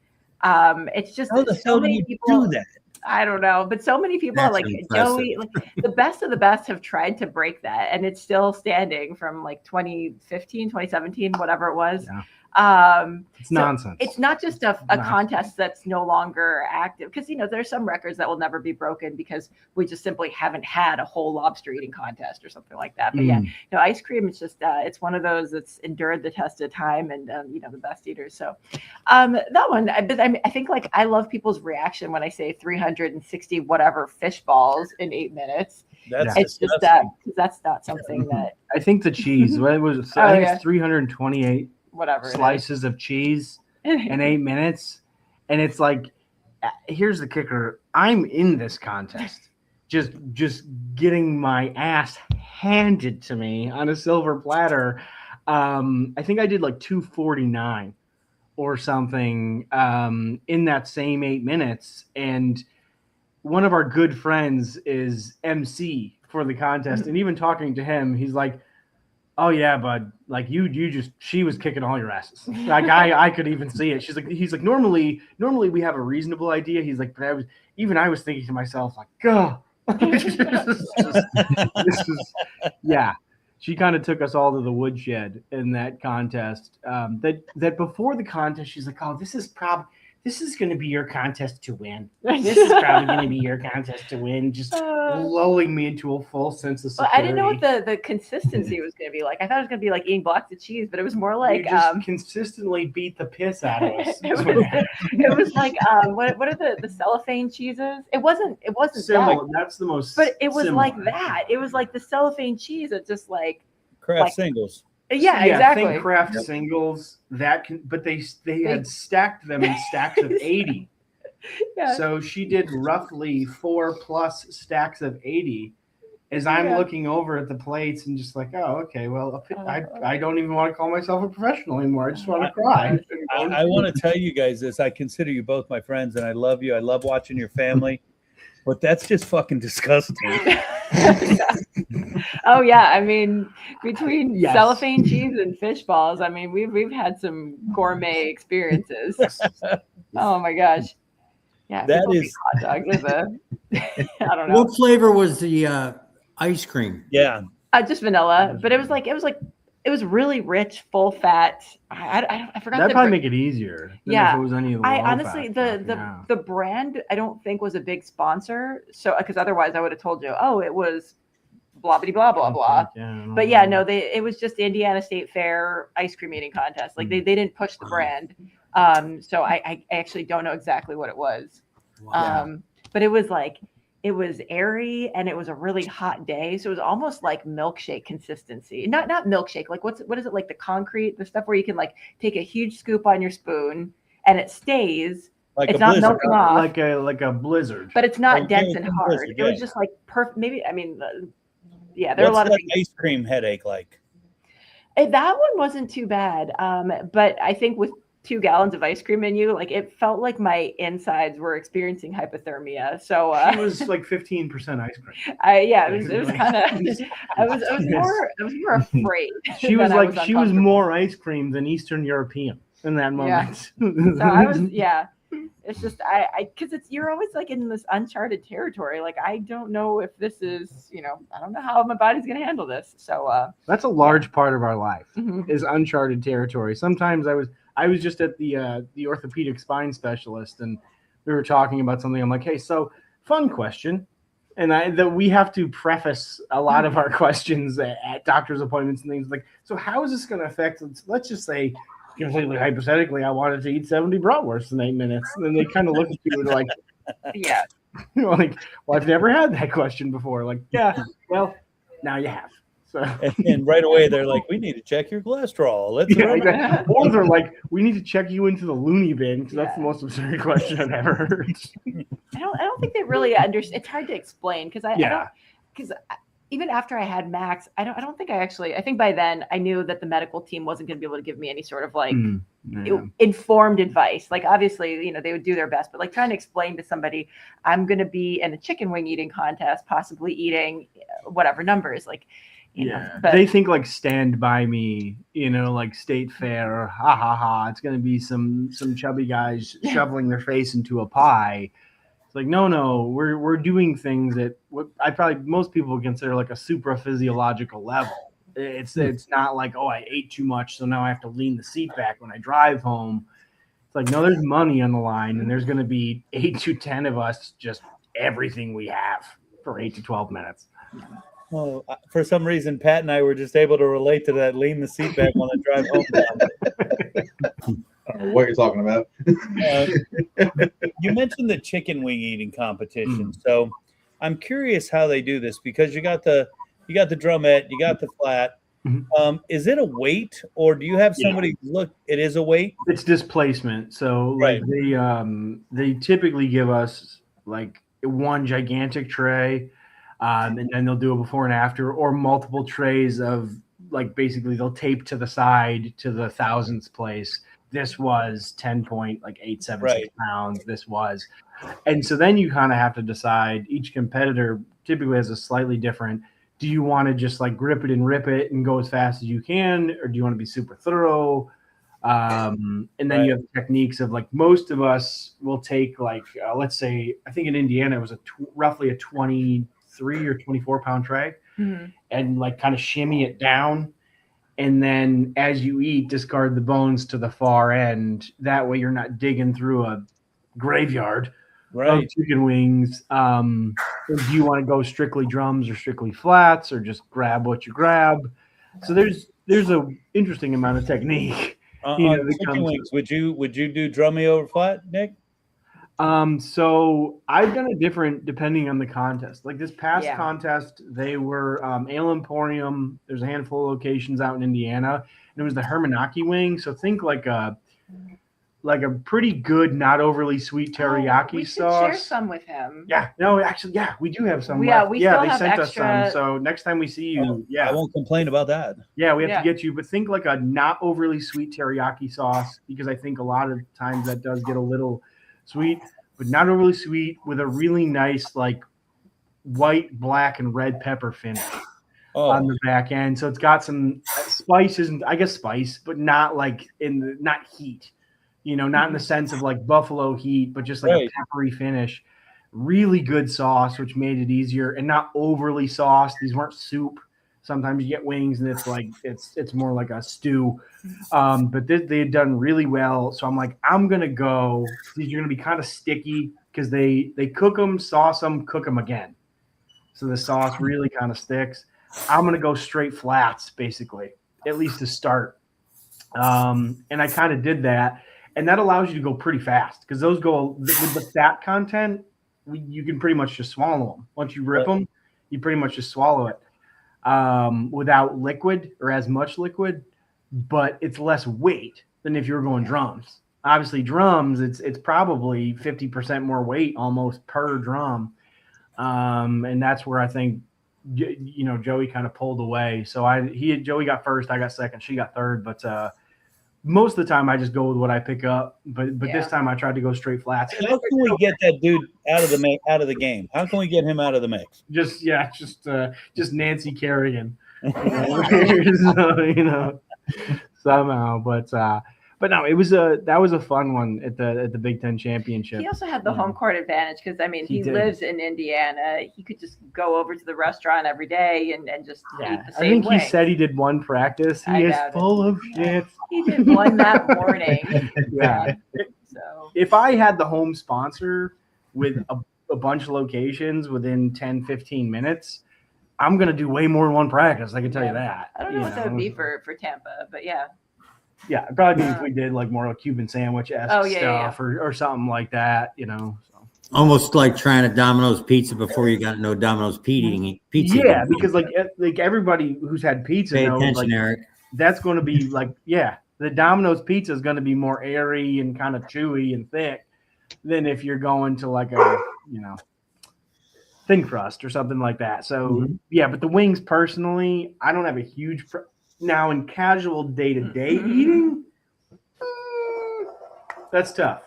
It's just How the hell do you do that? I don't know, but so many people, That's like impressive. Joey, like the best of the best have tried to break that, and it's still standing from like 2015, 2017, whatever it was. Yeah. It's So nonsense. it's not just a contest that's no longer active, because there's some records that will never be broken because we just simply haven't had a whole lobster eating contest or something like that. But yeah, ice cream, it's just it's one of those that's endured the test of time, and the best eaters. So that one, I think, like, I love people's reaction when I say 360 whatever fish balls in 8 minutes. It's just that, because that's not something that I think the cheese. What was it? I think it's 328 whatever slices of cheese in 8 minutes, and it's like, here's the kicker: I'm in this contest, just getting my ass handed to me on a silver platter. I think I did like 249 or something in that same 8 minutes, and one of our good friends is MC for the contest, and even talking to him, he's like, oh yeah, bud, like you just, she was kicking all your asses. Like I could even see it. He's like, normally we have a reasonable idea. He's like, but I was thinking to myself, like, God, yeah. She kind of took us all to the woodshed in that contest. That before the contest, she's like, oh, this is going to be your contest to win. This is probably going to be your contest to win. Just lulling me into a full sense of security. I didn't know what the consistency was going to be like. I thought it was going to be like eating blocks of cheese, but it was more like you just consistently beat the piss out of us. it was like what are the cellophane cheeses? It wasn't similar. That's the most. But it was similar. like that. It was like the cellophane cheese. It's just like Kraft singles. Yeah, exactly. Think Kraft singles but they had stacked them in stacks of 80. Yeah. So she did roughly 4+ stacks of 80 is I'm looking over at the plates and just like, oh, okay, well, I don't even want to call myself a professional anymore. I just want to cry. I want to tell you guys this. I consider you both my friends, and I love you. I love watching your family, but that's just fucking disgusting. Oh yeah, I mean, between cellophane cheese and fish balls, I mean, we've had some gourmet experiences. Oh my gosh, yeah, that people is eat hot dogs with a. I don't know. What flavor was the ice cream? Yeah, Just vanilla, but it was really rich, full fat. I forgot. That'd probably make it easier. Than if it was any of the honestly the brand I don't think was a big sponsor, so because otherwise I would have told you, oh, it was blah blah blah blah. But yeah, no, it was just the Indiana State Fair ice cream eating contest. Like they didn't push the brand, so I actually don't know exactly what it was. Wow. But it was airy and it was a really hot day, so it was almost like milkshake consistency. Not milkshake, like what is it, like the concrete, the stuff where you can like take a huge scoop on your spoon and it stays. like It's a not blizzard. melting off, like a blizzard. but it's not Like dense Jameson and hard. blizzard, It was yeah. just like perfect. Maybe, I mean, yeah, there are a What's lot of that ice cream headache like? That one wasn't too bad. But I think with 2 gallons of ice cream in you, like it felt like my insides were experiencing hypothermia. So She was like 15% ice cream. it was kind of. I was more afraid. She was than I like she was uncomfortable. more ice cream than Eastern European in that moment. So I was It's just because you're always like in this uncharted territory. Like I don't know if this is, I don't know how my body's gonna handle this. So that's a large part of our life Mhm. is uncharted territory. Sometimes I was just at the orthopedic spine specialist and we were talking about something. I'm like, hey, so fun question. And that we have to preface a lot of our questions at doctor's appointments and things like, so how is this going to affect, let's just say, completely hypothetically, I wanted to eat 70 bratwursts in 8 minutes. And then they kind of look at you and like, yeah, like, well, I've never had that question before. Like, yeah, well, now you have. So And right away they're like, we need to check your cholesterol. Let's yeah, run exactly. Or they're like, we need to check you into the loony bin because that's the most absurd question I've ever heard. I don't think they really understand. It's hard to explain because even after I had Max, I don't think I think by then I knew that the medical team wasn't going to be able to give me any sort of like informed advice. Like obviously, they would do their best, but like trying to explain to somebody, I'm going to be in a chicken wing eating contest, possibly eating whatever numbers, like, but they think like Stand By Me, like State Fair, ha ha ha. It's going to be some chubby guys shoveling their face into a pie. It's like, no, we're doing things at what most people would consider like a supra-physiological level. It's not like, oh, I ate too much, so now I have to lean the seat back when I drive home. It's like, no, there's money on the line, and there's going to be 8 to 10 of us, just everything we have for 8 to 12 minutes. Oh, for some reason, Pat and I were just able to relate to that. Lean the seat back while I drive home. I don't know what you're talking about. You mentioned the chicken wing eating competition, so I'm curious how they do this because you got the drumette, you got the flat. Is it a weight, or do you have somebody look? It is a weight. It's displacement. So like they typically give us like one gigantic tray. And then they'll do a before and after or multiple trays of like basically they'll tape to the side to the thousandths place. This was 10.876 pounds. This was. And so then you kind of have to decide each competitor typically has a slightly different. Do you want to just like grip it and rip it and go as fast as you can? Or do you want to be super thorough? And then you have techniques of like most of us will take like, let's say, I think in Indiana, it was roughly a 23 or 24 pound tray and like kind of shimmy it down. And then as you eat, discard the bones to the far end. That way you're not digging through a graveyard of chicken wings. Do you want to go strictly drums or strictly flats or just grab what you grab? So there's a interesting amount of technique. Chicken wings, would you do drummy over flat, Nick? So I've done it different depending on the contest. Like this past contest, they were Ale Emporium. There's a handful of locations out in Indiana, and it was the Hermanaki wing. So think like like a pretty good, not overly sweet teriyaki we should sauce. share some with him. Yeah, no, actually, yeah, we do have some. Yeah, left. we still they have sent extra. us some. So next time we see you, I won't complain about that. yeah, we have Yeah. to get you. But think like a not overly sweet teriyaki sauce, because I think a lot of times that does get a little sweet, but not overly sweet, with a really nice like white, black, and red pepper finish on the back end. So it's got some spices, and I guess spice, but not like not heat. Not in the sense of like buffalo heat, but just like a peppery finish. Really good sauce, which made it easier, and not overly sauced. These weren't soup. Sometimes you get wings and it's like it's more like a stew. But they had done really well. So I'm like, I'm gonna go. These are gonna be kind of sticky because they cook them, sauce them, cook them again. So the sauce really kind of sticks. I'm gonna go straight flats, basically, at least to start. And I kind of did that. And that allows you to go pretty fast because those go with the fat content. You can pretty much just swallow them. Once you rip them, you pretty much just swallow it without liquid or as much liquid, but it's less weight than if you were going drums. Obviously, drums, it's probably 50% more weight almost per drum. And that's where I think, Joey kind of pulled away. So Joey got first, I got second, she got third, but most of the time I just go with what I pick up, but this time I tried to go straight flats. How can we get that dude out of the game? How can we get him out of the mix? Just Nancy Kerrigan, somehow. But no, that was a fun one at the Big Ten Championship. He also had the home court advantage because he lives in Indiana. He could just go over to the restaurant every day and just eat the same I think wings. he said he did one practice. He is full of shit. He did one that morning. Yeah. So if I had the home sponsor with a bunch of locations within 10, 15 minutes, I'm going to do way more than one practice. I can tell you that. I don't know what that would be for Tampa, but yeah. Yeah, it'd probably be if we did like more of a Cuban sandwich-esque stuff or something like that, So almost like trying a Domino's pizza before you got no Domino's pizza. Yeah, because like everybody who's had pizza Pay knows, attention, like, Eric. That's going to be like, the Domino's pizza is going to be more airy and kind of chewy and thick than if you're going to like a, thin crust or something like that. So but the wings personally, I don't have a huge now in casual day-to-day eating, that's tough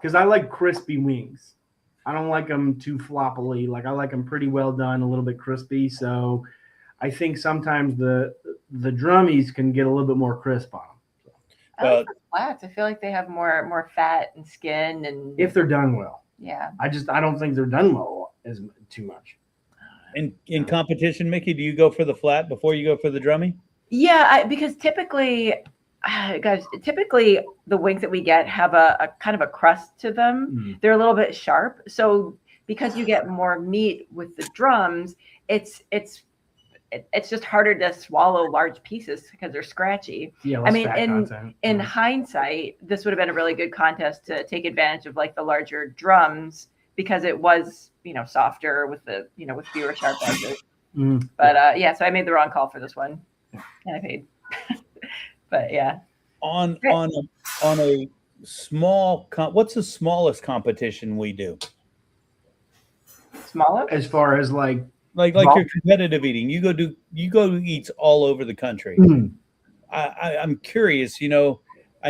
because I like crispy wings. I don't like them too floppily. Like I like them pretty well done, a little bit crispy. So I think sometimes the drummies can get a little bit more crisp on them. I like the flats. I feel like they have more fat and skin, and if they're done well. Yeah. I don't think they're done well as too much. In competition, Miki, do you go for the flat before you go for the drummy? Yeah, because typically, guys, the wings that we get have a kind of a crust to them. They're a little bit sharp. So because you get more meat with the drums, it's just harder to swallow large pieces because they're scratchy. Yeah, I mean, in hindsight, this would have been a really good contest to take advantage of like the larger drums because it was, softer with the, with fewer sharp edges. But so I made the wrong call for this one. And I paid, but yeah. On a small, what's the smallest competition we do? Smaller? As far as like your competitive eating, you go do eats all over the country. I'm curious. I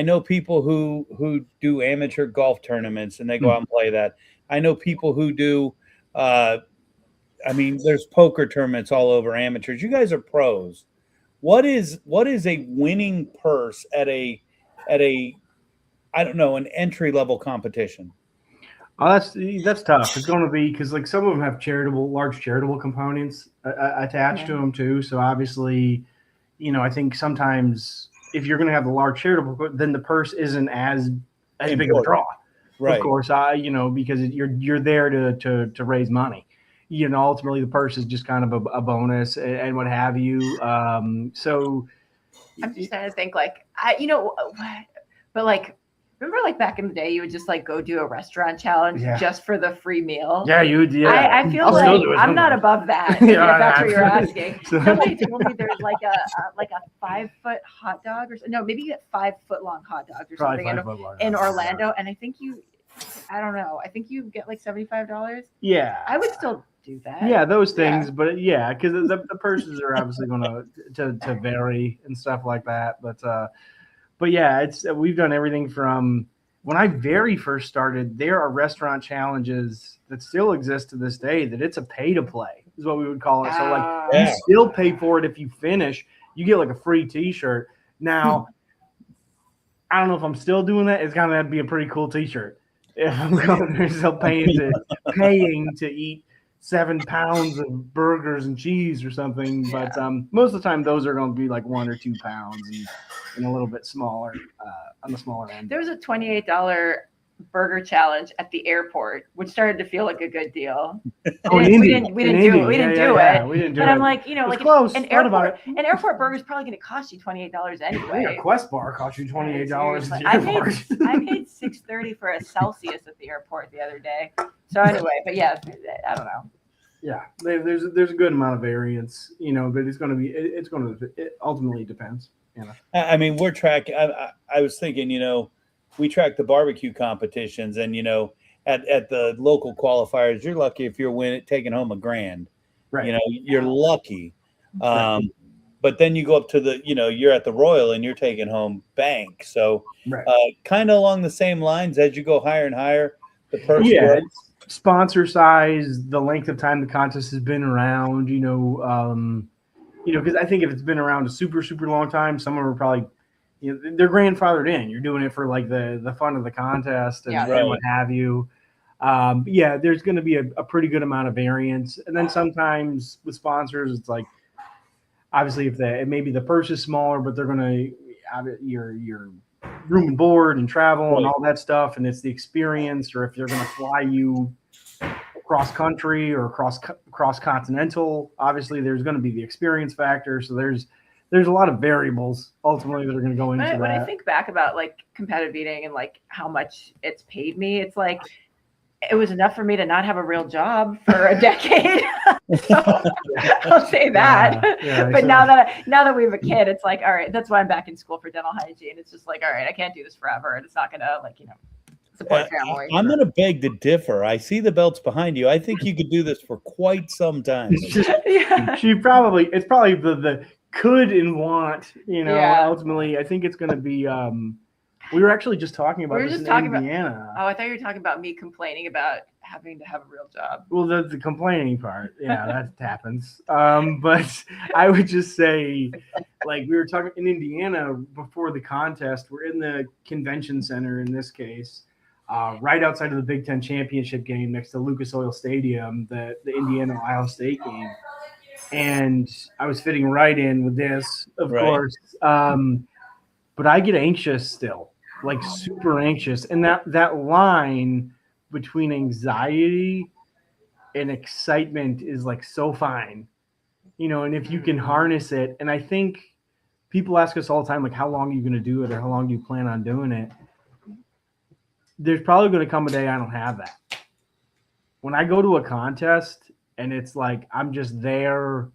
know people who do amateur golf tournaments and they go out and play that. I know people who do. There's poker tournaments all over amateurs. You guys are pros. What is a winning purse at a I don't know, an entry level competition? Oh, that's tough. It's going to be because like some of them have large charitable components attached to them too. So obviously, I think sometimes if you're going to have the large charitable, then the purse isn't as big of a draw. Right. Of course, because you're there to raise money. Ultimately the purse is just kind of a bonus and what have you. So I'm just trying to think but Remember, like back in the day, you would just like go do a restaurant challenge just for the free meal. Yeah, you would. Yeah, I feel like I'm not above that. If that's what you're asking. Somebody told me there's like a 5-foot hot dog, or no, maybe you get 5-foot long hot dogs or Probably something in Orlando, and I think I don't know. I think you get like $75. Yeah, I would still do that. Yeah, those things, but yeah, because the purses are obviously going to vary and stuff like that. But yeah, we've done everything from when I very first started. There are restaurant challenges that still exist to this day that it's a pay to play is what we would call it. So like you still pay for it if you finish. You get like a free T-shirt. Now, I don't know if I'm still doing that. It's gonna have to be a pretty cool T-shirt if I'm going there still paying to eat 7 pounds of burgers and cheese or something. But most of the time, those are going to be like 1 or 2 pounds and a little bit smaller on the smaller end. There was a $28 burger challenge at the airport, which started to feel like a good deal. We didn't do it. But I'm like, like close. An airport burger is probably going to cost you $28 anyway. A Quest bar cost you $28. I paid $6.30 for a Celsius at the airport the other day. So anyway, but yeah, I don't know. Yeah, there's a good amount of variance, but it ultimately depends. I mean, we're tracking. I was thinking, we track the barbecue competitions, and at the local qualifiers, you're lucky if you're taking home $1,000. Right. You're lucky. But then you go up to you're at the Royal and you're taking home bank. So kind of along the same lines as you go higher and higher, the purse grows. Sponsor size, the length of time the contest has been around, because I think if it's been around a super, super long time, some of them are probably, they're grandfathered in. You're doing it for like the fun of the contest and what have you. There's going to be a pretty good amount of variance. And then sometimes with sponsors, it's like, obviously maybe the purse is smaller, but they're going to, your room and board and travel and all that stuff. And it's the experience, or if they're going to fly you cross country or cross continental, obviously there's going to be the experience factor. So there's a lot of variables ultimately that are going to go into that. When I think back about like competitive eating and like how much it's paid me, it's like it was enough for me to not have a real job for a decade. So, I'll say that. But now that we have a kid, it's like, all right, that's why I'm back in school for dental hygiene. It's just like, all right, I can't do this forever, and it's not gonna support family. I'm gonna beg to differ. I see the belts behind you. I think you could do this for quite some time. It's probably the could and want. Ultimately, I think it's gonna be. We were actually just talking about this in Indiana. I thought you were talking about me complaining about having to have a real job. Well, the complaining part, that happens. But I would just say, like we were talking in Indiana before the contest, we're in the convention center in this case, right outside of the Big Ten championship game next to Lucas Oil Stadium, the Indiana-Ohio State game. And I was fitting right in with this, of course. But I get anxious still. Like super anxious, and that line between anxiety and excitement is like so fine, and if you can harness it. And I think people ask us all the time, like, how long are you going to do it, or how long do you plan on doing it? There's probably going to come a day I don't have that. When I go to a contest and it's like I'm just there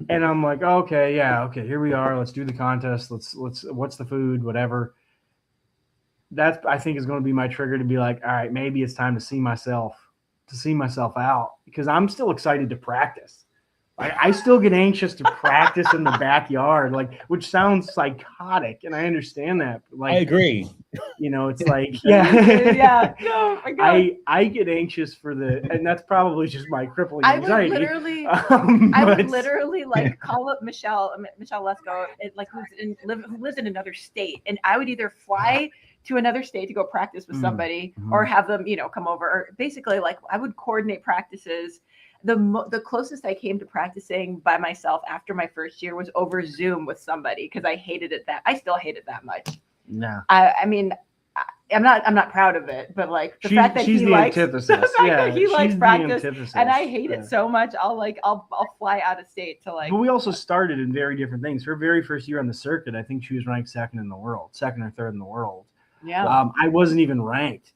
and I'm like, okay, here we are, let's do the contest, let's what's the food, whatever. That I think is going to be my trigger to be like, all right, maybe it's time to see myself out, because I'm still excited to practice. Like I still get anxious to practice in the backyard, like, which sounds psychotic, and I understand that. But like, I agree. It's like, No, I get anxious and that's probably just my crippling anxiety. I would literally like call up Michelle Lesko, who lives in another state, and I would either fly to another state to go practice with somebody, or have them, come over, or basically like I would coordinate practices. The closest I came to practicing by myself after my first year was over Zoom with somebody, because I still hate it that much. No, I mean, I'm not proud of it, but like the fact that he likes practice, and I hate it so much, I'll fly out of state to like. But we also started in very different things. Her very first year on the circuit, I think she was ranked second or third in the world. Yeah. I wasn't even ranked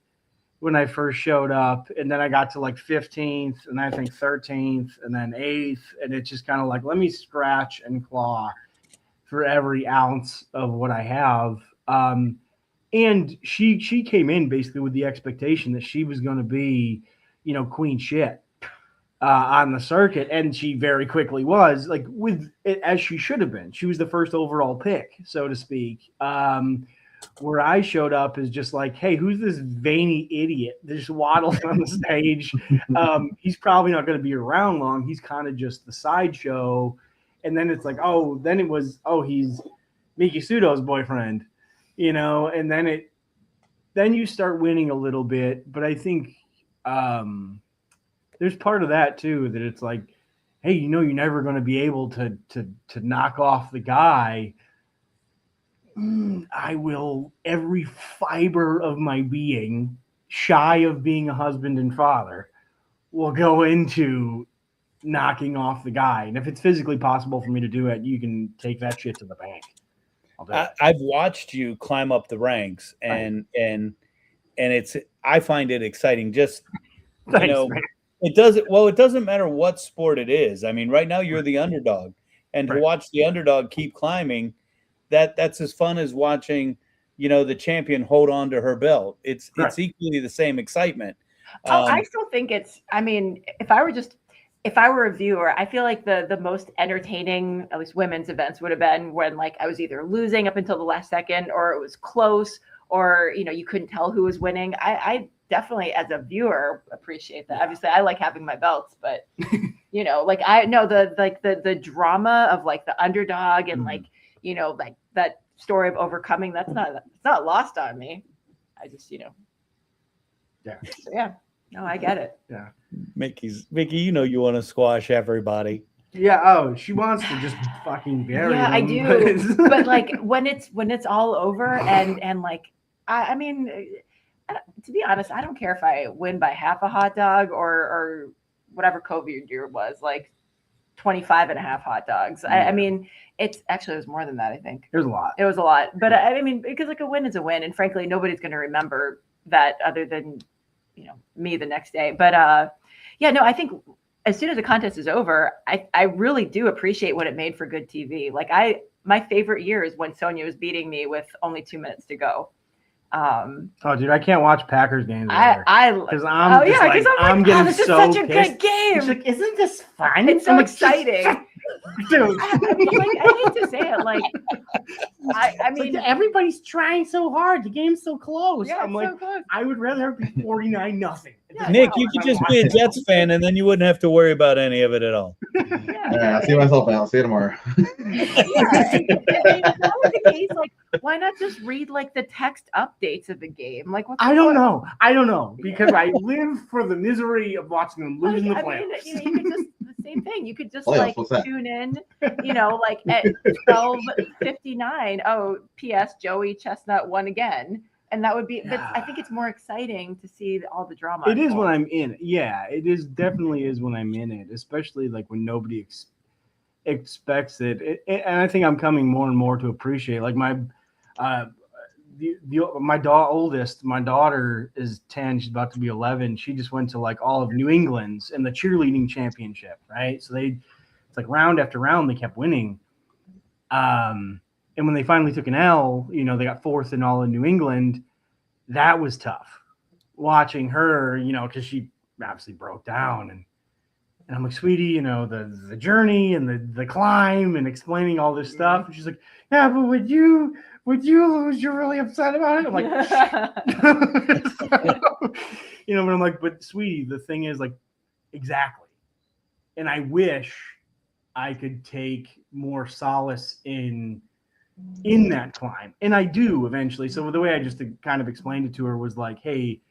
when I first showed up, and then I got to like 15th, and I think 13th, and then 8th, and it's just kind of like, let me scratch and claw for every ounce of what I have. And she came in basically with the expectation that she was going to be, queen shit on the circuit, and she very quickly was, like, with it, as she should have been. She was the first overall pick, so to speak. Where I showed up is just like, hey, who's this veiny idiot that just waddles on the stage? He's probably not going to be around long. He's kind of just the sideshow. And then it's like, he's Miki Sudo's boyfriend, and then you start winning a little bit. But I think there's part of that too, that it's like, hey, you're never going to be able to knock off the guy. I will, every fiber of my being, shy of being a husband and father, will go into knocking off the guy. And if it's physically possible for me to do it, you can take that shit to the bank. I've watched you climb up the ranks, and I find it exciting. Just Thanks, man. it doesn't matter what sport it is. I mean, right now you're the underdog, and to watch the underdog keep climbing, that's as fun as watching, the champion hold on to her belt. It's equally the same excitement. I still think if I were a viewer, I feel like the most entertaining, at least women's events, would have been when, like, I was either losing up until the last second, or it was close, or you couldn't tell who was winning. I definitely, as a viewer, appreciate that. Obviously, I like having my belts, but like, I know the drama of, like, the underdog and like that story of overcoming. It's not lost on me. I just Yeah. So yeah. No, I get it. Yeah. Miki, you want to squash everybody. Yeah. Oh, she wants to just fucking bury Yeah, them, I do. But like when it's all over, and like I mean, to be honest, I don't care if I win by half a hot dog or whatever COVID year was, like 25 and a half hot dogs. I mean, it was more than that, I think. It was a lot. It was a lot. But I mean, because like a win is a win, and frankly, nobody's going to remember that other than me the next day. But I think as soon as the contest is over, I really do appreciate what it made for good TV. Like my favorite year is when Sonia was beating me with only 2 minutes to go. Dude, I can't watch Packers games because I'm getting this is so such a pissed. good game. She's like, isn't this fun? It's so exciting. Dude, I hate to say it, like I mean, like, everybody's trying so hard. The game's so close. Yeah, I'm like, so close. I would rather be 49-0. Yeah, Nick, you could just be a Jets fan, and then you wouldn't have to worry about any of it at all. Yeah, I'll see myself out. See you tomorrow. If that was the case, like, why not just read like the text updates of the game? Like, I don't know because I live for the misery of watching them lose in the playoffs. You could just the same thing. You could just Playoffs, what's that? tune in, like at 12:59. Oh, P.S. Joey Chestnut won again. And that would be, but I think it's more exciting to see all the drama. It is when I'm in it. Yeah, it is definitely is when I'm in it, especially like when nobody expects it. And I think I'm coming more and more to appreciate. Like my oldest, my daughter is 10. She's about to be 11. She just went to like all of New England's in the cheerleading championship, right? So it's like round after round they kept winning. And when they finally took an L, they got fourth in all in New England. That was tough watching her, because she obviously broke down. And I'm like, sweetie, the journey and the climb and explaining all this stuff. And she's like, yeah, but would you lose? You're really upset about it? I'm like, but I'm like, but sweetie, the thing is, like, exactly. And I wish I could take more solace in that climb. And I do eventually. So the way I just kind of explained it to her was like, hey,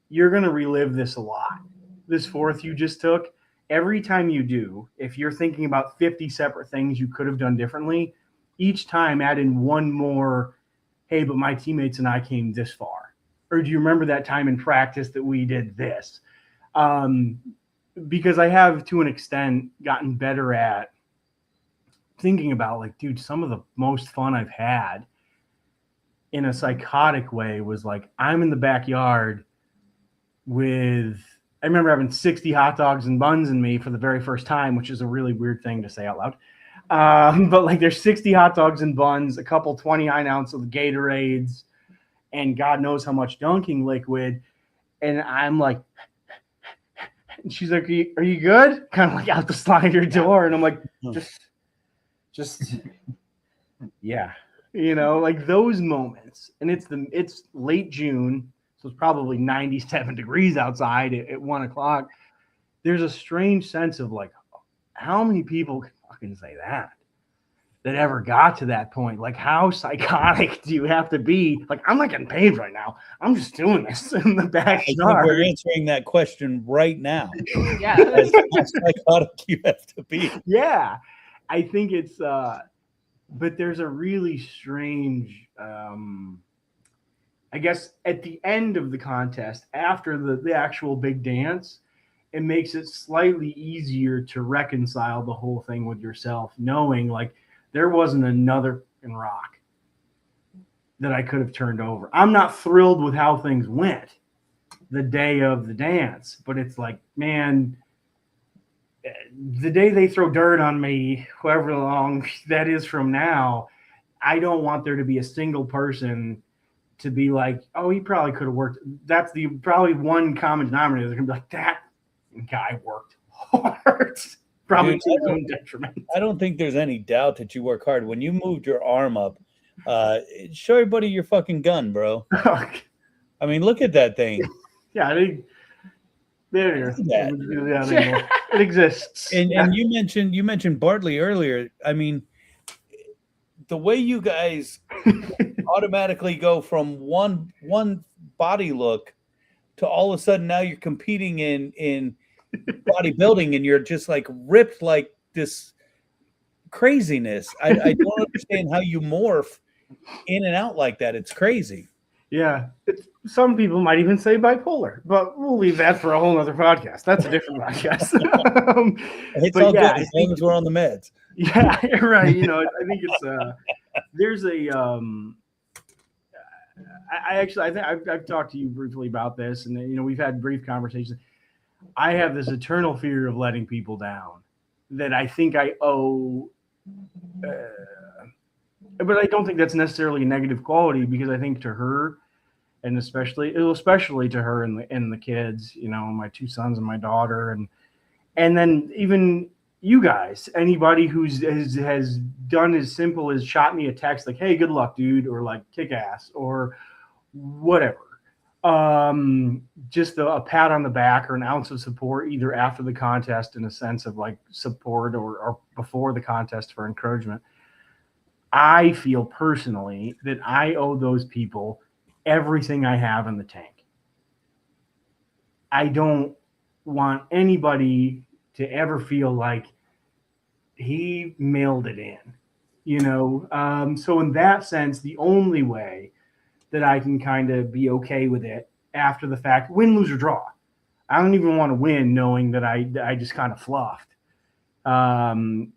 you're going to relive this a lot. This fourth you just took, every time you do, if you're thinking about 50 separate things you could have done differently, each time add in one more, hey, but my teammates and I came this far. Or do you remember that time in practice that we did this? Because I have, to an extent, gotten better at thinking about, like, dude, some of the most fun I've had in a psychotic way was like, I'm in the backyard with, I remember having 60 hot dogs and buns in me for the very first time, which is a really weird thing to say out loud. But like there's 60 hot dogs and buns, a couple 29-ounce of Gatorades, and God knows how much dunking liquid. And I'm like, and she's like, are you good? Kind of like out the slider door. And I'm like, just, yeah. You know, like those moments. And it's late June. So it's probably 97 degrees outside at 1 o'clock. There's a strange sense of like, how many people can fucking say that ever got to that point? Like, how psychotic do you have to be? Like, I'm not getting paid right now. I'm just doing this in the backyard. We're answering that question right now. Yeah. That's how psychotic you have to be. Yeah. I think it's, but there's a really strange, I guess at the end of the contest, after the actual big dance, it makes it slightly easier to reconcile the whole thing with yourself, knowing like there wasn't another rock that I could have turned over. I'm not thrilled with how things went the day of the dance, but it's like, man, the day they throw dirt on me, however long that is from now, I don't want there to be a single person to be like, oh, he probably could have worked. That's the probably one common denominator. They're gonna be like, that guy worked hard. Probably to his own detriment. I don't think there's any doubt that you work hard. When you moved your arm up, show everybody your fucking gun, bro. I mean, look at that thing. Yeah, I think there it is. It exists. And you mentioned Bartley earlier. I mean, the way you guys automatically go from one body look to all of a sudden now you're competing in bodybuilding and you're just like ripped like this craziness. I don't understand how you morph in and out like that. It's crazy. Yeah. Some people might even say bipolar, but we'll leave that for a whole other podcast. That's a different podcast. It's all good as long as we're on the meds. Yeah, you're right. You know, I think it's there's a I think I've talked to you briefly about this, and you know we've had brief conversations. I have this eternal fear of letting people down that I think I owe, but I don't think that's necessarily a negative quality because I think to her, and especially to her and the kids, you know, my two sons and my daughter, and then even you guys, anybody has done as simple as shot me a text like, hey, good luck, dude, or like kick ass or whatever. Just a pat on the back or an ounce of support either after the contest in a sense of like support or before the contest for encouragement. I feel personally that I owe those people everything I have in the tank. I don't want anybody to ever feel like he mailed it in, you know? So in that sense, the only way that I can kind of be okay with it after the fact, win, lose, or draw. I don't even want to win knowing that I just kind of fluffed,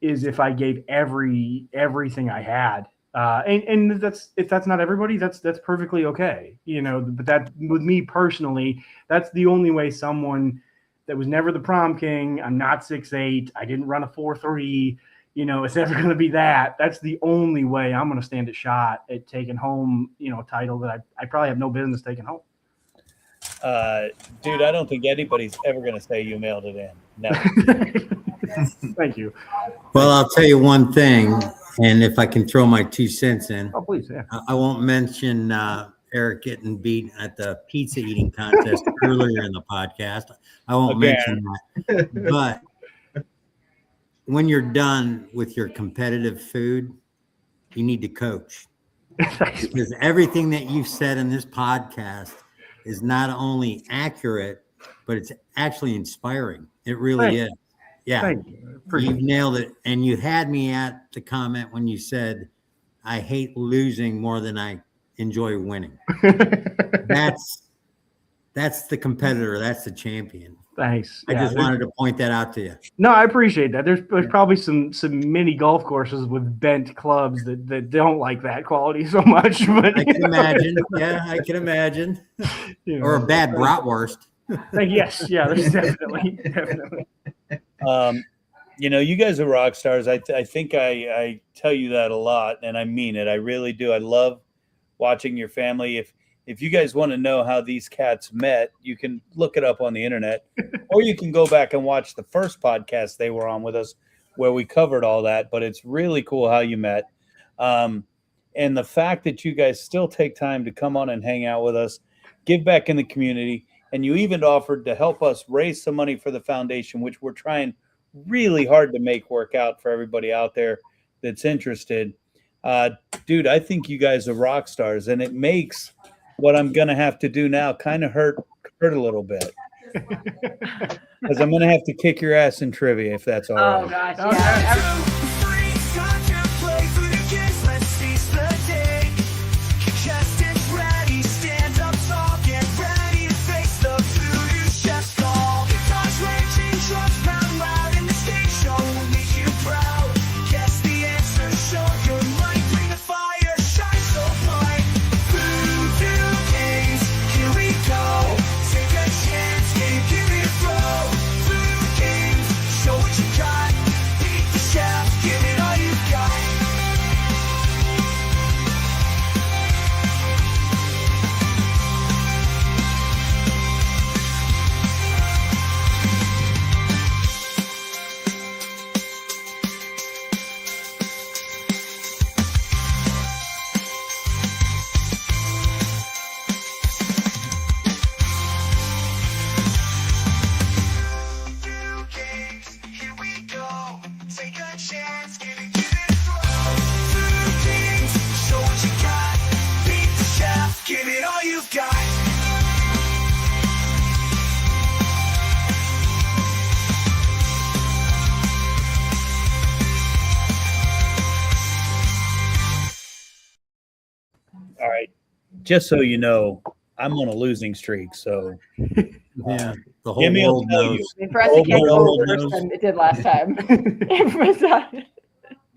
is if I gave everything I had. And that's, if that's not everybody, that's perfectly okay. You know, but that with me personally, that's the only way someone that was never the prom king, I'm not 6'8", I didn't run a 4.3, you know, it's never going to be that. That's the only way I'm going to stand a shot at taking home, you know, a title that I probably have no business taking home. Dude, I don't think anybody's ever going to say you mailed it in. No. Thank you. Well, I'll tell you one thing, and if I can throw my 2 cents in. Oh, please, yeah. I won't mention Eric getting beat at the pizza eating contest earlier in the podcast. I won't mention that. But when you're done with your competitive food, you need to coach. Because everything that you've said in this podcast is not only accurate, but it's actually inspiring. It really is. Yeah. You've nailed it. And you had me at the comment when you said, I hate losing more than I enjoy winning. That's That's the competitor. That's the champion. Thanks. I just wanted to point that out to you. No, I appreciate that. There's probably some mini golf courses with bent clubs that don't like that quality so much. But I can imagine. Yeah, I can imagine. Or a bad bratwurst. Yes, yeah, there's definitely. You guys are rock stars. I think I tell you that a lot, and I mean it. I really do. I love watching your family. If you guys want to know how these cats met, you can look it up on the internet, or you can go back and watch the first podcast they were on with us where we covered all that. But it's really cool how you met. And the fact that you guys still take time to come on and hang out with us, give back in the community, and you even offered to help us raise some money for the foundation, which we're trying really hard to make work out for everybody out there that's interested. Dude, I think you guys are rock stars, and it makes what I'm going to have to do now kind of hurt a little bit. Because I'm going to have to kick your ass in trivia, if that's all right. Oh, gosh. Yeah. All right. Just so you know, I'm on a losing streak, so yeah, the whole Jimmy will world tell knows. you. I mean, for us, it can't go worse than it did last time.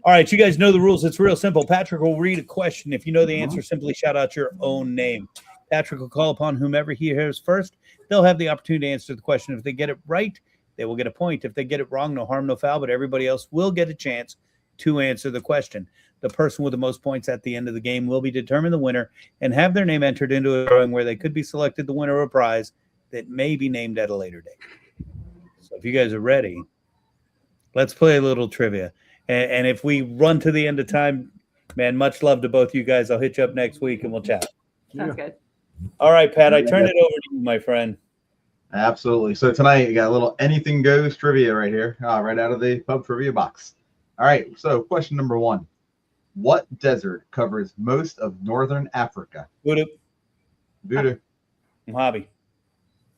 All right, you guys know the rules. It's real simple. Patrick will read a question. If you know the answer, simply shout out your own name. Patrick will call upon whomever he hears first. They'll have the opportunity to answer the question. If they get it right, they will get a point. If they get it wrong, no harm, no foul, but everybody else will get a chance to answer the question. The person with the most points at the end of the game will be determined the winner and have their name entered into a drawing where they could be selected the winner of a prize that may be named at a later date. So if you guys are ready, let's play a little trivia. And if we run to the end of time, man, much love to both you guys. I'll hit you up next week and we'll chat. Sounds good. All right, Pat, I turn it over to you, my friend. Absolutely. So tonight you got a little anything goes trivia right here, right out of the pub trivia box. All right. So question number 1. What desert covers most of northern Africa? VooDoo. VooDoo. Mojave.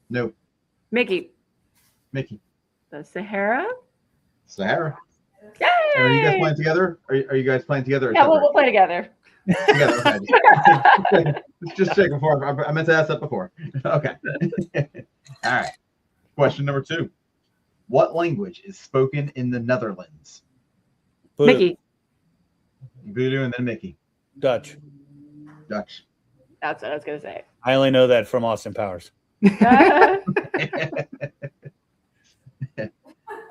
Nope. Miki. Miki. The Sahara. Sahara. Yay! Are you guys playing together? Are you guys playing together? Or Yeah, separate? we'll play together. Together. Okay. Just checking before. I meant to ask that before. Okay. All right. Question number 2. What language is spoken in the Netherlands? VooDoo. Miki. VooDoo and then Miki. Dutch. Dutch. That's what I was going to say. I only know that from Austin Powers. All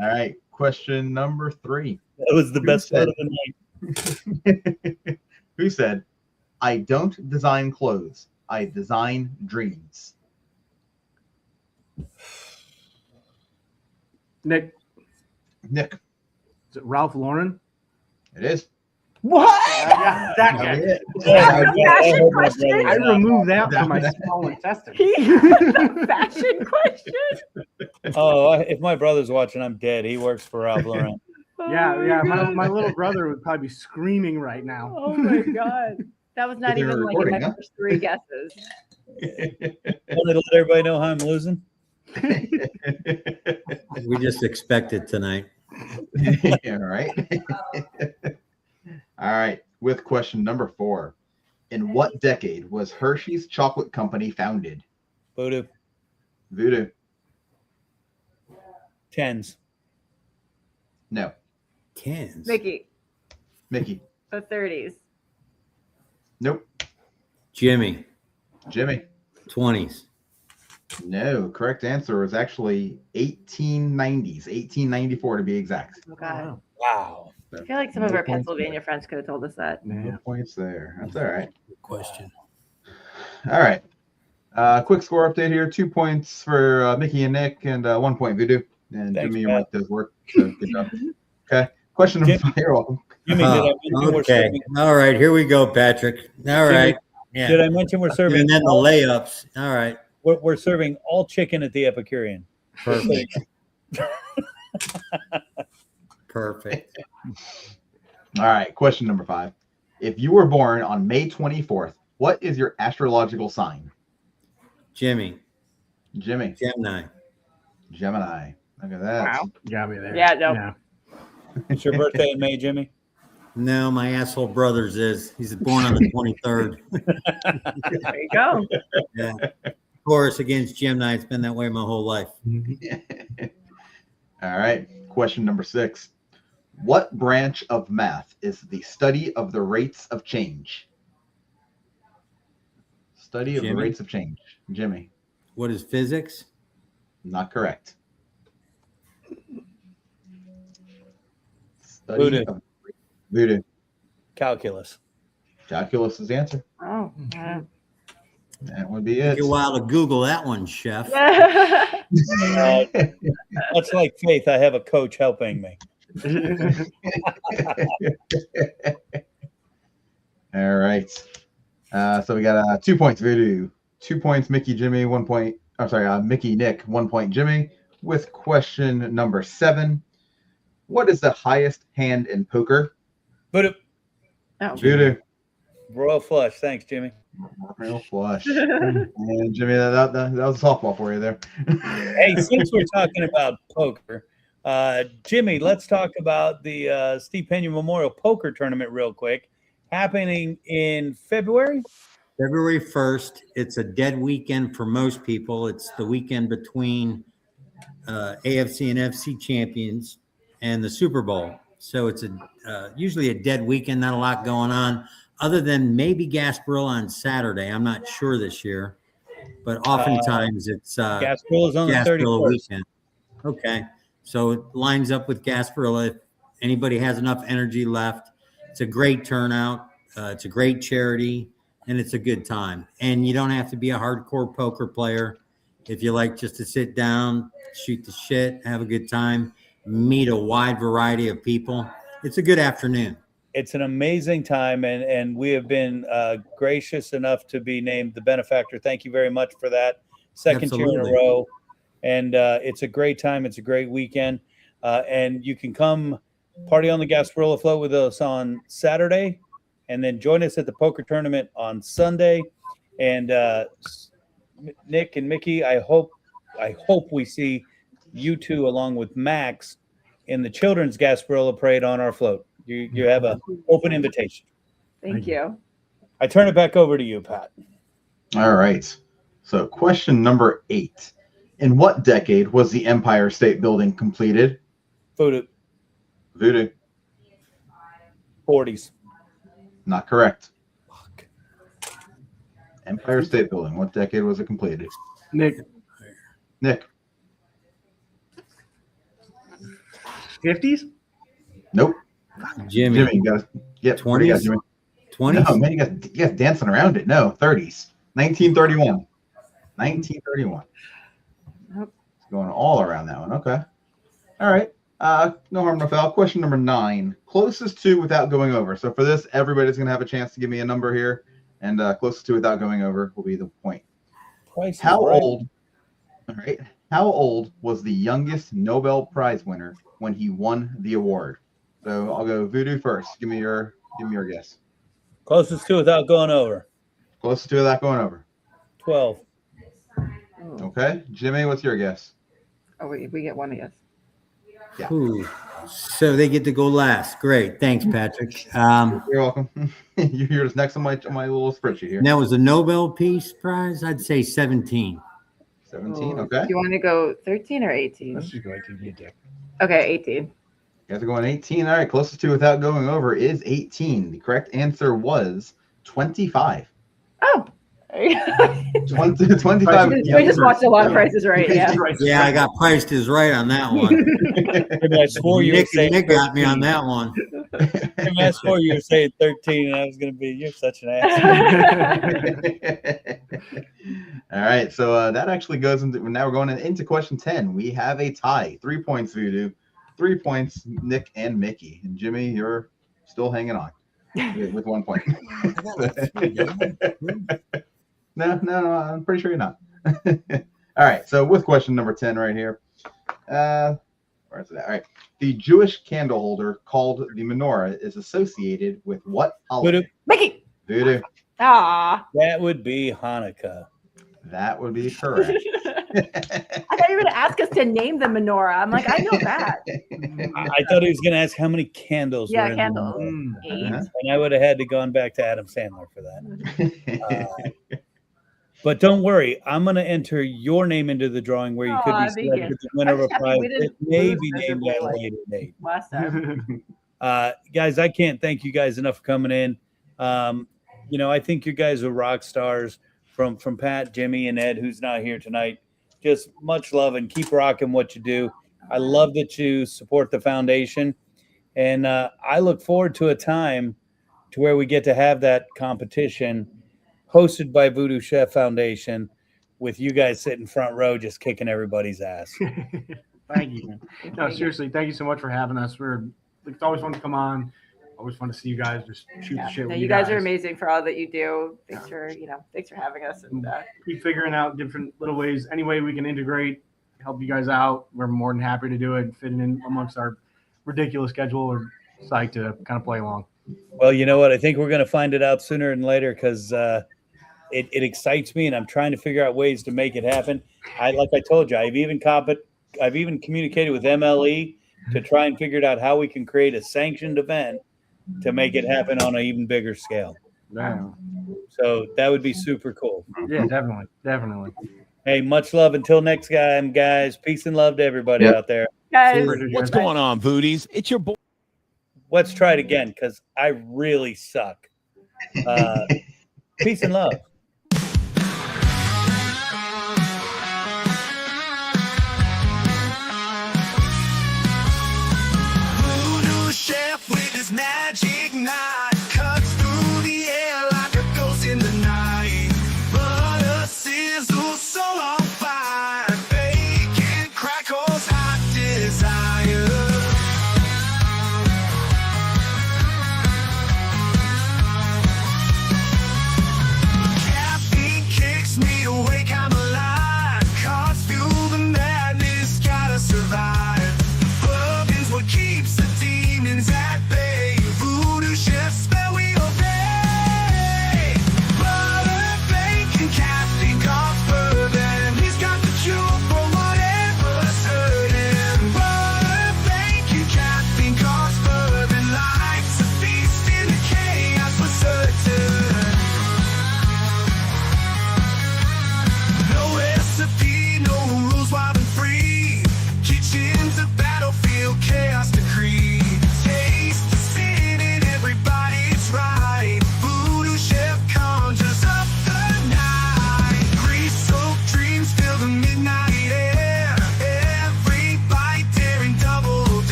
right. Question number 3. That was the best part of the night. Who said, I don't design clothes, I design dreams? Nick, Nick. is it Ralph Lauren? It is. What? That guy. Fashion question? I removed that from my small intestine. Fashion question? Oh, if my brother's watching, I'm dead. He works for Ralph Lauren. Yeah. My little brother would probably be screaming right now. Oh my god, that was not They were even like recording, in my huh? first 3 guesses. Want to let everybody know how I'm losing? We just expect it tonight. Yeah, right. All right. With question number 4. In what decade was Hershey's Chocolate Company founded? VooDoo. VooDoo. Tens. No. Tens. Miki, Miki. the 30s. Nope. Jimmy. Jimmy. 20s. No. Correct answer was actually 1890s, 1894 to be exact. Oh, God. Wow. I feel like some of our Pennsylvania friends could have told us that. No points there. That's all right. Good question. All right. Quick score update here. 2 points for Miki and Nick, and 1 point VooDoo. And Thanks, Jimmy, your Pat. mic does work. So good job. Okay. Question number 5. You're welcome. Jimmy, did I mention we're Okay. serving? All right. Here we go, Patrick. All right. Yeah. Did I mention we're serving? And then the layups. All right. We're serving all chicken at the Epicurean. Perfect. Perfect. All right. Question number 5. If you were born on May 24th, what is your astrological sign? Jimmy. Jimmy. Gemini. Gemini. Look at that. Wow. Got me there. Yeah, no. Yeah. It's your birthday in May, Jimmy? No, my asshole brother's is. He's born on the 23rd. There you go. Yeah. Of course, against Gemini, it's been that way my whole life. All right. Question number 6. What branch of math is the study of the rates of change? Study of the Jimmy? rates of change. Jimmy. What is physics? Not correct. VooDoo. Of VooDoo. Calculus. Calculus is the answer. Oh, yeah. That would be Take it. you a while to Google that one, Chef. Much like Faith, I have a coach helping me. All right. So we got 2 points, VooDoo. 2 points, Miki, Jimmy. 1 point. I'm sorry, Miki, Nick. 1 point, Jimmy. With question number 7. What is the highest hand in poker? VooDoo. Oh. VooDoo. Royal flush. Thanks, Jimmy. Real flush. And Jimmy, that was a softball for you there. Hey, since we're talking about poker, Jimmy, let's talk about the Steve Pena Memorial Poker Tournament real quick, happening in February. February 1st. It's a dead weekend for most people. It's the weekend between AFC and FC champions and the Super Bowl. So it's usually a dead weekend, not a lot going on, other than maybe Gasparilla on Saturday. I'm not sure this year, but oftentimes it's Gasparilla's on the Gasparilla 31st. weekend. Okay, so it lines up with Gasparilla. If anybody has enough energy left, it's a great turnout. It's a great charity, and it's a good time. And you don't have to be a hardcore poker player. If you like just to sit down, shoot the shit, have a good time, meet a wide variety of people, it's a good afternoon. It's an amazing time, and we have been gracious enough to be named the benefactor. Thank you very much for that. Second year in a Absolutely. row. And it's a great time. It's a great weekend. And you can come party on the Gasparilla float with us on Saturday, and then join us at the poker tournament on Sunday. And Nick and Miki, I hope we see you two along with Max in the children's Gasparilla parade on our float. You have an open invitation. Thank you. I turn it back over to you, Pat. All right. So question number 8. In what decade was the Empire State Building completed? VooDoo. VooDoo. 40s. Not correct. Fuck. Empire State Building. What decade was it completed? Nick, Nick. 50s? Nope. Jimmy, Jimmy, you got it. What do you got, 20s? Jimmy? 20s? No, man, you guys dancing around it. No, 30s. 1931. 1931. Nope. It's going all around that one. Okay. All right. No harm, no foul. Question number 9. Closest to without going over. So for this, everybody's going to have a chance to give me a number here. And closest to without going over will be the point. Price is How right. old? All right. How old was the youngest Nobel Prize winner when he won the award? So I'll go VooDoo first. Give me your guess. Closest to without going over. Closest to without going over. 12. Okay. Jimmy, what's your guess? Oh, we get one, yes. Yeah. Ooh. So they get to go last. Great. Thanks, Patrick. You're welcome. You're just next on my little spreadsheet here. And that was a Nobel Peace Prize. I'd say 17. 17. Ooh, Okay. Do you want to go 13 or 18? Let's just go 18. Dick. Okay, 18. You guys are going 18. All right. Closest to without going over is 18. The correct answer was 25. Oh. 25. We just watched a lot of Prices Right. Yeah. Yeah, I got Price is Right on that one. I swore you were saying Nick got me 13. on that one. I swore you were saying 13, and I was going to be, you're such an ass. All right, so that actually goes into, now we're going into question 10. We have a tie. 3 points, VooDoo. 3 points, Nick and Miki. And Jimmy, you're still hanging on with 1 point. No, I'm pretty sure you're not. All right, so with question number 10 right here. Where is it at? All right. The Jewish candle holder called the menorah is associated with what holiday? Miki. VooDoo. Ah. That would be Hanukkah. That would be correct. I thought you were going to ask us to name the menorah. I'm like, I know that. I thought he was going to ask how many candles were in candles. the menorah. 8. And I would have had to gone back to Adam Sandler for that. But don't worry, I'm going to enter your name into the drawing where you could be selected the winner of a prize. It may be named at a later date. Last time. Guys, I can't thank you guys enough for coming in. I think you guys are rock stars from Pat, Jimmy, and Ed, who's not here tonight. Just much love and keep rocking what you do. I love that you support the foundation. And I look forward to a time to where we get to have that competition hosted by VooDoo Chef Foundation with you guys sitting front row just kicking everybody's ass. Thank you. No, seriously, thank you so much for having us. It's always fun to come on. Always fun to see you guys just shoot the shit with you guys are amazing for all that you do. Thanks for having us. And keep figuring out different little ways, any way we can integrate, help you guys out. We're more than happy to do it, fit it in amongst our ridiculous schedule. We're psyched to kind of play along. Well, you know what? I think we're going to find it out sooner than later because it excites me, and I'm trying to figure out ways to make it happen. Like I told you, I've even communicated with MLE to try and figure out how we can create a sanctioned event to make it happen on an even bigger scale. Yeah. So that would be super cool. Yeah, definitely. Hey, much love until next time, guys. Peace and love to everybody out there. Guys, what's going on, Voodies? It's your boy. Let's try it again because I really suck. Peace and love.